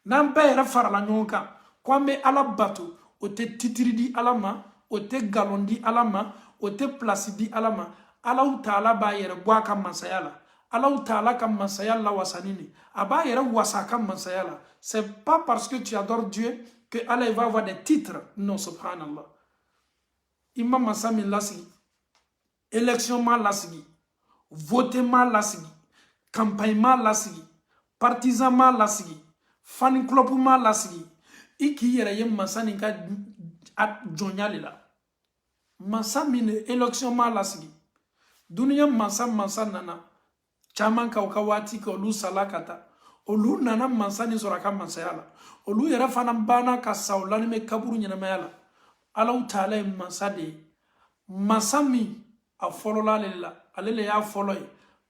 nan be ra farala nyonka kwame ala batu o te titridi alama o te galondi alama o te placidi alama ala taala ba yere boa ka masayala ala taala ka masayala wasanini aba yere wasaka masayala c'est pas parce que tu adores Dieu que Allah va avoir des titres non subhanallah imam masami lasigi élection ma lasigi voter ma lasigi campagne ma lasigi partisan ma lasigi fan club ma lasigi iki yere yem masani ka at jonyali la masami ne élection ma lasigi dunia masa nana chaman ka wati ko lu salakata olu nana masani soraka masayala olu yere fana bana ka saulani me kaburu nyana mayala ala taala masade masami a folola lela alele ya foloy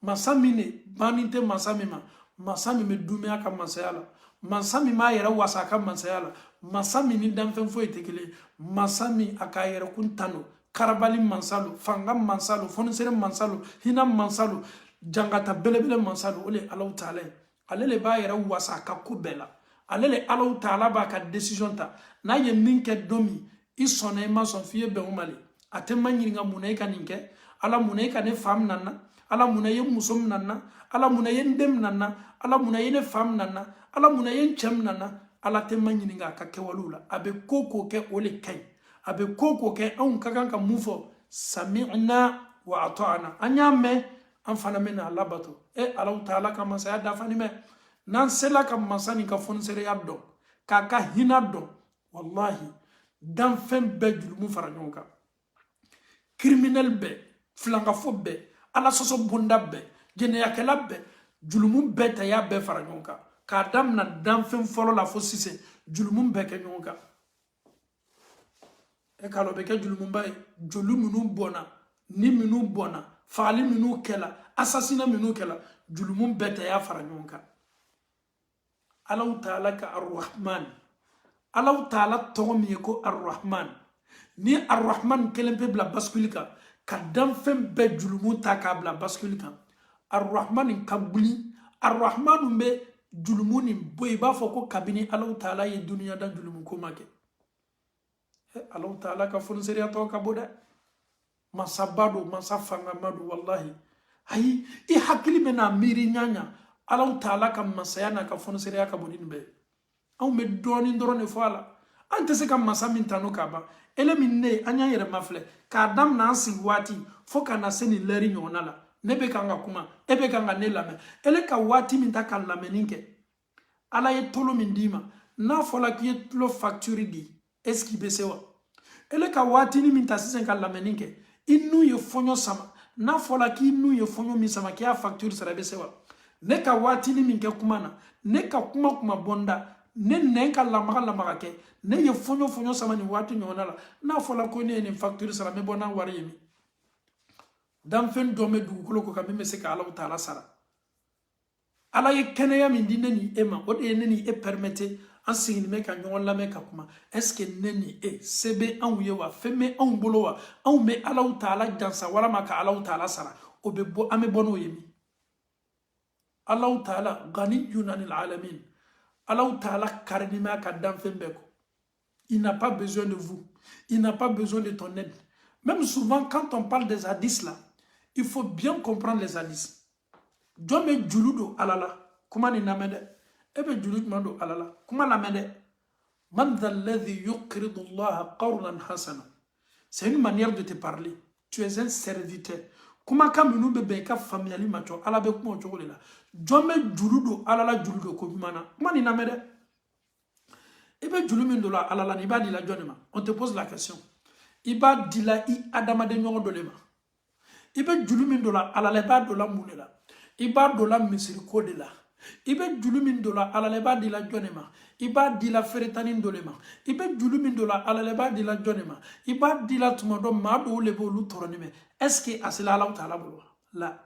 masami ne baninte masami me dumia ka masayala masami ma yera wasaka masayala masami ni danfen fo etekele masami akayera kuntano karabali mansalo fangam mansalo fonsere mansalo hinam mansalo jangata belebele mansa do ole Allah Ta'ala ale le ba yɛrɛ wasa ka ko bɛɛ la ale le Allah Ta'ala b'a ka décision ta n'a ye min kɛ don min i sɔnna i ma sɔn f'i ye bɛn o ma le a tɛ ma ɲininka mun na i ka nin kɛ ala mun na i ka ne fa minɛ na ala mun na i ye muso minɛ na ala mun na i ye n den minɛ na ala mun na i ye ne fa minɛ na ala mun na i ye n cɛ minɛ na ala tɛ ma ɲininka a ka kɛwalew la a bɛ ko ko kɛ o le ka ɲi a bɛ ko ko kɛ anw ka kan ka mun fɔ sami'na wa ata'na an y'a mɛn an fana bɛ na labato Allah Ta'ala ka masaya dafani mɛn n'an sela ka masa nin ka fonisereya dɔn k'a ka hinɛ dɔn wallahi danfɛn bɛɛ jurumu fara ɲɔgɔn kan criminel bɛɛ filangafo bɛɛ ala sɔsɔ bonda bɛɛ jɛnɛyakɛla bɛɛ julumu bɛɛ ta y'a bɛɛ fara ɲɔgɔn kan k'a damina danfɛn fɔlɔ la fo sisan julumu bɛɛ kɛ ɲɔgɔn kan k'a lɔ bɛ kɛ julumuba ye joli minnu bɔnna ni minnu bɔnna fagali minnu kɛla assassinat minnu kɛla julumu bɛɛ ta y'a fara ɲɔgɔn kan Allah Ta'ala ka Ar-Rahman Allah Ta'ala tɔgɔ min ye ko Ar-Rahman ni Ar-Rahman kelen pe bila bascule kan ka danfɛn bɛɛ julumu ta k'a bila bascule kan Ar-Rahman ka wuli Ar-Rahman bɛ julumu nin bɔ i b'a fɔ ko kabini Allah Ta'ala ye duniya da julumu ko ma kɛ Allah Ta'ala ka fonisereya tɔgɔ ka bɔ dɛ masaba do masa fangama do wallahi ayi i hakili bɛna miiri ɲaɲa Allah Ta'ala ka masaya n'a ka fonisereya ka bɔ nin bɛɛ anw bɛ dɔɔnin dɔrɔn de fɔ a la an tɛ se ka masa min tanu ka ban ele min ne an y'an yɛrɛ mafilɛ k'a damina an sigi waati fo ka na se nin lɛri ɲɔgɔnna la ne bɛ kan ka kuma e bɛ kan ka ne lamɛn ele ka waati min ta ka lamɛnni kɛ ala ye tolo min d'i ma n'a fɔla k'i ye tulo facture di est-ce qu'il bɛ se wa ele ka waati min ta sisan ka lamɛnni kɛ i nu ye fɔɲɔ sama n'a fɔla k'i nu ye fɔɲɔ min sama k'i y'a facture sara i bɛ se wa ne ka waati min kɛ kuma na ne ka kuma bɔnda ne nɛn ka lamaga kɛ ne ye fɔɲɔ sama nin waati ɲɔgɔnna la n'a fɔla ko ne ye nin facture sara n bɛ bɔ n'a wari ye min danfɛn dɔ bɛ dugukolo ko kan min bɛ se ka Allah Ta'ala sara ala ye kɛnɛya min di ne ni e ma o de ye ne ni e permettre an sigilen bɛ ka ɲɔgɔn lamɛn ka kuma est-ce que ne ni e se bɛ anw ye wa fɛn bɛ anw bolo wa anw bɛ Allah Ta'ala jansa walama ka Allah Ta'ala sara o bɛ bɔ an bɛ bɔ n'o ye min Allah Ta'ala ganiyyun anil alamin Allah Ta'ala karinimaya ka danfɛn bɛɛ kɔ il n'a pas besoin de vous il n'a pas besoin de ton aide même souvent quand on parle des hadiths là il faut bien comprendre les hadiths jɔn bɛ julu don ala la kuma ni lamɛn dɛ e bɛ julu jumɛn don ala la kuma lamɛn dɛ man dha alladhi yuqridu Allah qardan hasana c'est une manière de te parler tu es un serviteur kumakan minnu bɛ bɛn i ka faamuyali ma cɔ ala bɛ kuma o cogo de la jɔn bɛ julu don ala la julu don ko ɲuman na kuma ni lamɛn dɛ i bɛ julu min don ala la i b'a di la jɔn de ma on te pose la question i b'a di la i adamaden ɲɔgɔn dɔ de ma i bɛ julu min don ala la i b'a don la mun de la i b'a don la misiriko de la i bɛ julu min don ala la i b'a di la jɔn de ma i b'a di la feretani dɔ de ma i bɛ julu min don ala la i b'a di la jɔn de ma i b'a di la tuma dɔ maa dɔw de b'olu tɔɔrɔ mɛ est-ce que a sera Allah Ta'ala bolo la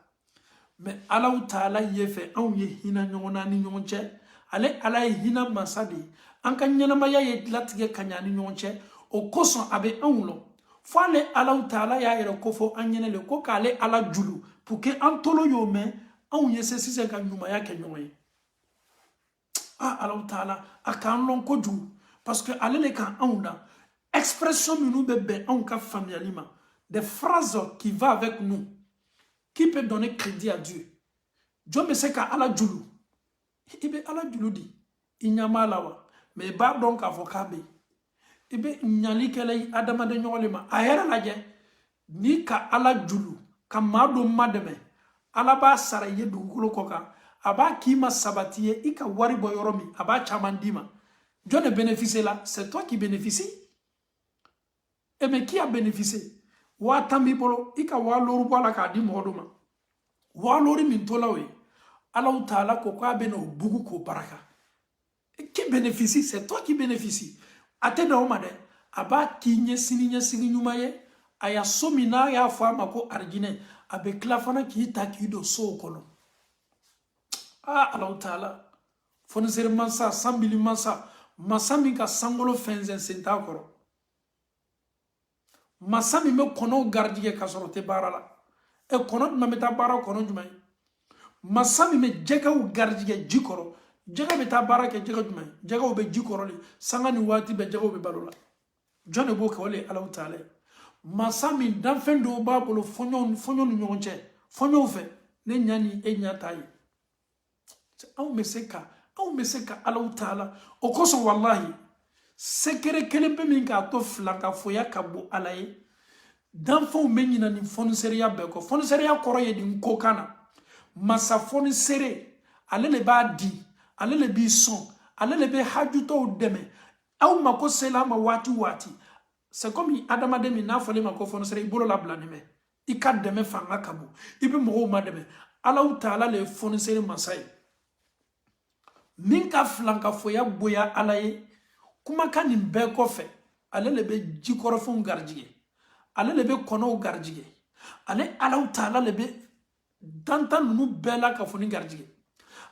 mais Allah Ta'ala ye fɛ anw ye hinɛ ɲɔgɔn na ni ɲɔgɔn cɛ ale ala ye hinɛ masa de ye an ka ɲɛnamaya ye dilatigɛ ka ɲɛ ni ɲɔgɔn cɛ o kosɔn a bɛ anw lɔ fo ale Allah Ta'ala y'a yɛrɛ ko fɔ an ɲɛnɛ le ko k'ale ala julu pour que an tolo y'o mɛn anw ye se sisan ka ɲumanya kɛ ɲɔgɔn ye Allah Ta'ala a k'an lɔn kojugu parce que ale le kan anw na expression minnu bɛ bɛn anw ka faamuyali ma des phrases qui va avec nous qui peut donner crédit à Dieu jɔn bɛ se ka ala julu i bɛ ala julu di i ɲama la wa mais i b'a dɔn k'a fɔ k'a bɛ yen i bɛ ɲali kɛla adamaden ɲɔgɔn de ma a yɛrɛ lajɛ ni ka ala julu ka maa dɔ ma dɛmɛ ala b'a sara i ye dugukolo kɔ kan a b'a k'i ma sabati ye i ka wari bɔ yɔrɔ min a b'a caman d'i ma jɔn de bénéficie là c'est toi qui bénéficie et mais qui a bénéficié waa tan b'i bolo i ka waa lori bɔ a la k'a di mɔgɔ dɔ ma waa lori min tola o ye Allah Ta'ala ko k'a bɛ n'o bugu k'o baraka qui bénéficie c'est toi qui bénéficie a tɛ dan o ma dɛ a b'a k'i ɲɛsini ɲuman ye a y'a so min n'a y'a fɔ a ma ko arijinɛ a bɛ tila fana k'i ta k'i don sow kɔnɔ Allah Ta'ala fonisere mansa sanbili mansa masa min ka sankolo fɛnsɛn sen t'a kɔrɔ masa min bɛ kɔnɔw garijɛgɛ ka sɔrɔ o tɛ baara la kɔnɔ jumɛn bɛ taa baara kɔnɔ jumɛn masami me jɛgɛw garijigɛ ji kɔrɔ jɛgɛ bɛ taa baara kɛ jɛgɛ jumɛn jɛgɛw bɛ ji kɔrɔ de sanga ni waati bɛɛ jɛgɛw bɛ balo la jɔn de b'o kɛ o de ye Alahu Taala ye masa min danfɛn dɔw b'a bolo fɔɲɔw ni ɲɔgɔn cɛ fɔɲɔw fɛ ne ɲa ni e ɲa t'a ye anw bɛ se ka Alahu Taala o kosɔn wallahi sekere kelen bɛ min k'a to filankafoya ka bon Ala ye danfɛnw bɛ ɲina nin fɔnisɛriya bɛɛ kɔ fɔnisɛriya kɔrɔ ye nin kokan na masa fɔnisɛre ale le b'a di ale le b'i sɔn ale le bɛ hajutɔw dɛmɛ aw mako sela ma waati waati c'est comme adamaden min n'a fɔlen ma ko fɔnisɛre i bolo labila nin bɛ i ka dɛmɛ fanga ka bon i bɛ mɔgɔw ma dɛmɛ Alahu Taala le ye fɔnisɛre masa ye min ka filankafoya bonya Ala ye kumakan nin bɛɛ kɔfɛ ale le bɛ jikɔrɔfɛnw garijigɛ ale le bɛ kɔnɔw garijigɛ ale Alahu Taala le bɛ dantan ninnu bɛɛ la ka foni garijigɛ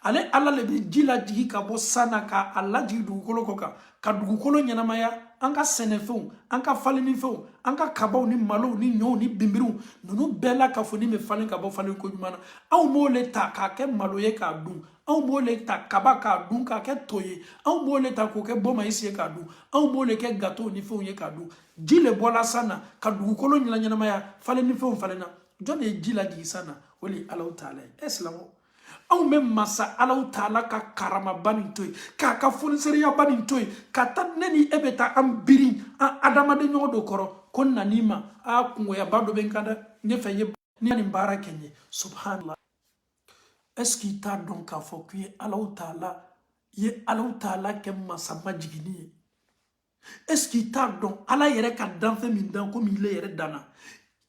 ale Ala le bɛ ji lajigi ka bɔ sana ka a lajigi dugukolo kɔ kan ka dugukolo ɲɛnamaya an ka sɛnɛfɛnw an ka falenifɛnw an ka kabaw ni malow ni ɲɔw ni binbiriw ninnu bɛɛ la ka foni bɛ falen ka bɔ falen ko ɲuman na anw b'o le ta k'a kɛ malo ye k'a dun anw b'o le ta kaba k'a dun k'a kɛ to ye anw b'o le ta k'o kɛ bɔmayisi ye k'a dun anw b'o le kɛ gâteau ni fɛnw ye k'a dun ji le bɔla san na ka dugukolo ɲɛnamaya falenifɛnw falenna jɔn de ye ji lajigi san na o le ye Alahu Taala ye silamɛw anw bɛ masa Alahu Taala ka karamaba nin to yen k'a ka fonisɛriyaba nin to yen ka taa ne ni e bɛ taa an biri an adamaden ɲɔgɔn dɔ kɔrɔ ko nani ma kungoyaba dɔ bɛ n kan dɛ ne fɛ ye ni nin baara kɛ n ye subhanallah est-ce que i t'a dɔn k'a fɔ k'i ye Alahu Taala kɛ masa majigini ye est-ce que i t'a dɔn Ala yɛrɛ ka danfɛn min dan komi ile yɛrɛ danna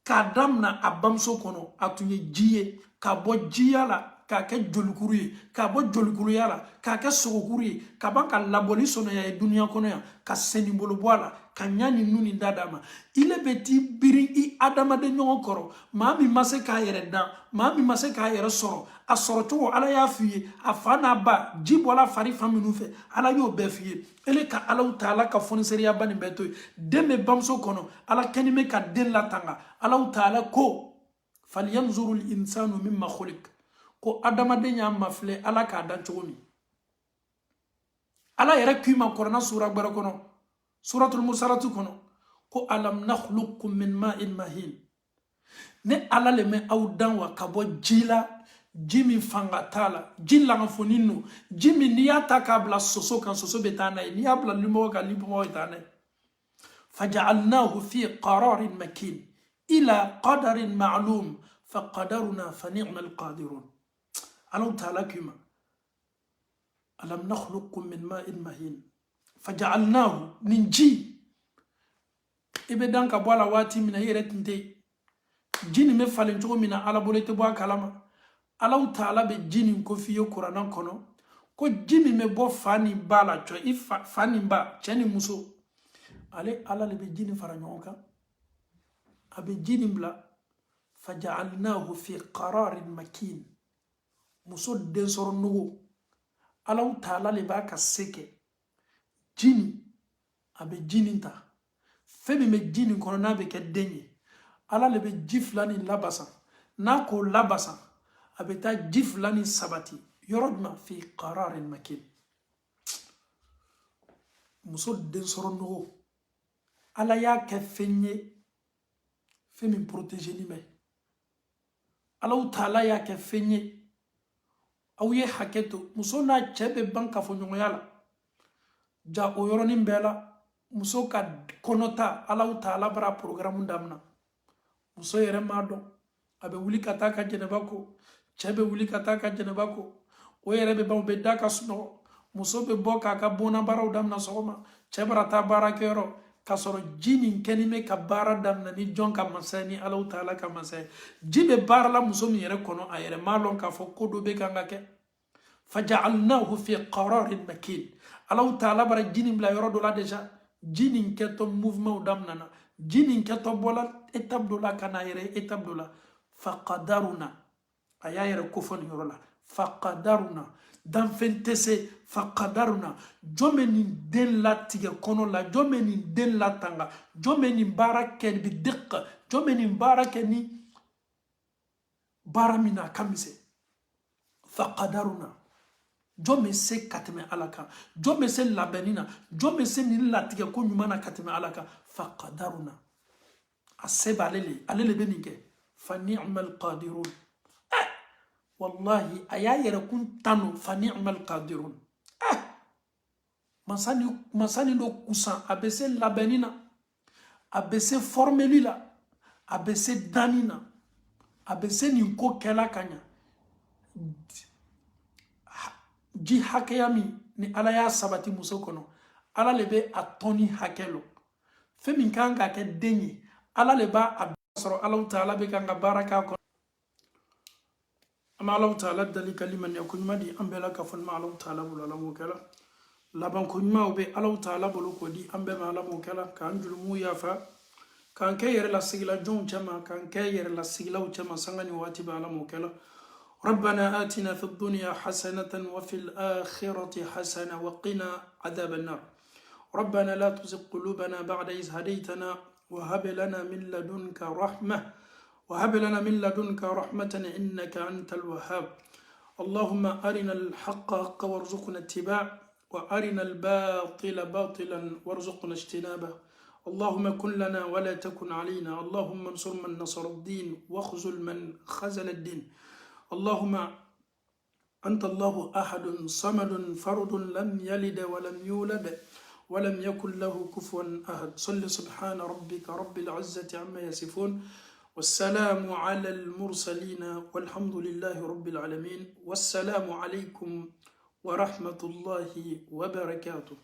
k'a daminɛ a bamuso kɔnɔ a tun ye ji ye ka bɔ jiya la k'a kɛ jolikuru ye k'a bɔ jolikuruya la k'a kɛ sogokuru ye ka ban ka labɔli sɔnɔya ye duniya kɔnɔ yan ka sɛni bolo bɔ a la ka ɲa ni nu ni da d'a ma ile bɛ t'i biri i adamaden ɲɔgɔn kɔrɔ maa min ma se k'a yɛrɛ dan maa min ma se k'a yɛrɛ sɔrɔ a sɔrɔ cogo Ala y'a f'i ye a fa n'a ba ji bɔla fari fan minnu fɛ Ala y'o bɛɛ f'i ye ele ka Alahu Taala ka fonisɛriyaba nin bɛɛ to yen den bɛ bamuso kɔnɔ Ala kɛni bɛ ka den latanga Alahu Taala ko falyanzuru l-insanu mimma khuliq ko adamaden y'a mafilɛ Ala k'a dan cogo min Ala yɛrɛ k'i ma kɔrɔna sura gbɛrɛ kɔnɔ suratul mursalatu kɔnɔ ko alam nakhluqkum min ma'in mahin ne Ala le mɛ aw dan wa ka bɔ ji la ji min fanga t'a la ji langafoni no ji min n'i y'a ta k'a bila soso kan soso bɛ taa n'a ye n'i y'a bila limɔgɔ kan limɔgɔ bɛ taa n'a ye faja'alnahu fi qararin makin ila qadarin ma'lum faqadarna fa ni'mal qadirun Alahu Taala k'i ma alam nakhluqkum min ma'in mahin faja'alnahu nin ji i bɛ dan ka bɔ a la waati min na i yɛrɛ tun tɛ yen ji nin bɛ falen cogo min na Ala bolo i tɛ bɔ a kalama Alahu Taala bɛ ji nin ko f'i ye kuranɛ kɔnɔ ko ji min bɛ bɔ fa ni ba la cɔ i fa ni ba cɛ ni muso ale Ala le bɛ ji nin fara ɲɔgɔn kan a bɛ ji nin bila faja'alnahu fi qararin makin muso den sɔrɔ nogo Alahu Taala le b'a ka se kɛ ji nin a bɛ ji nin ta fɛn min bɛ ji nin kɔnɔ n'a bɛ kɛ den ye Ala le bɛ ji fila nin labasa n'a k'o labasa a bɛ taa ji fila nin sabati yɔrɔ jumɛn fi qararin makin muso den sɔrɔ nogo Ala y'a kɛ fɛn ye fɛn min protégeni bɛ Alahu Taala y'a kɛ fɛn ye aw ye hakɛ to muso n'a cɛ bɛ ban kafoɲɔgɔnya la ja o yɔrɔnin bɛɛ la muso ka kɔnɔta Alahu Taala bara programme damina muso yɛrɛ m'a dɔn a bɛ wuli ka taa ka jɛnɛba ko cɛ bɛ wuli ka taa ka jɛnɛba ko o yɛrɛ bɛ ban u bɛ da ka sunɔgɔ muso bɛ bɔ k'a ka bona baaraw damina sɔgɔma cɛ bara taa baarakɛyɔrɔ ka sɔrɔ ji nin kɛni bɛ ka baara damina ni jɔn ka masaya ni Alahu Taala ka masaya ji bɛ baara la muso min yɛrɛ kɔnɔ a yɛrɛ m'a dɔn k'a fɔ ko dɔ bɛ kan ka kɛ faja'alnahu fi qararin makin Alahu Taala bara ji nin bila yɔrɔ dɔ la déjà ji nin kɛtɔ mouvement daminana ji nin kɛtɔ bɔla étape dɔ la ka na yɛrɛ étape dɔ la faqadaruna a y'a yɛrɛ kofɔ nin yɔrɔ la faqadaruna danfɛn tɛ se faqadaruna jɔn bɛ nin den latigɛ kɔnɔ la jɔn bɛ nin den latanga jɔn bɛ nin baara kɛ bi diqqa jɔn bɛ nin baara kɛ ni baara min na a ka misɛn faqadaruna jome se kateme alaka jome se labenina jome se ni latige ko nyumana kateme alaka faqadaruna aseba alele benike fa ni'mal qadirun wallahi aya yere kun tanu fa ni'mal qadirun masani do kusan abese labenina abese formelila abese danina abese ni ko kela kanya ji hakeyami ni ala ya sabati muso kono ala lebe atoni hakelo femi kanga ke denye ala leba abasoro ala taala be kanga baraka ko ama ala taala dalika liman yakun madi ambela ka fon ma ala taala bulala mo kala laban ko nyuma be ala taala bolo ko di ambe ma ala mo kala kan julmu ya fa kan ke yere la sigila jon chama kan ke yere la sigila chama sangani wati ba ala mo kala ربنا آتنا في الدنيا حسنة وفي الآخرة حسنة وقنا عذاب النار ربنا لا تزغ قلوبنا بعد إذ هديتنا وهب لنا من لدنك رحمة إنك أنت الوهاب اللهم أرنا الحق حقا وارزقنا اتباعه وأرنا الباطل باطلا وارزقنا اجتنابه اللهم كن لنا ولا تكن علينا اللهم انصر من نصر الدين واخذل من خذل الدين اللهم أنت الله أحد صمد فرد لم يلد ولم يولد ولم يكن له كفوا أحد صل سبحان ربك رب العزة عما يصفون والسلام على المرسلين والحمد لله رب العالمين والسلام عليكم ورحمة الله وبركاته.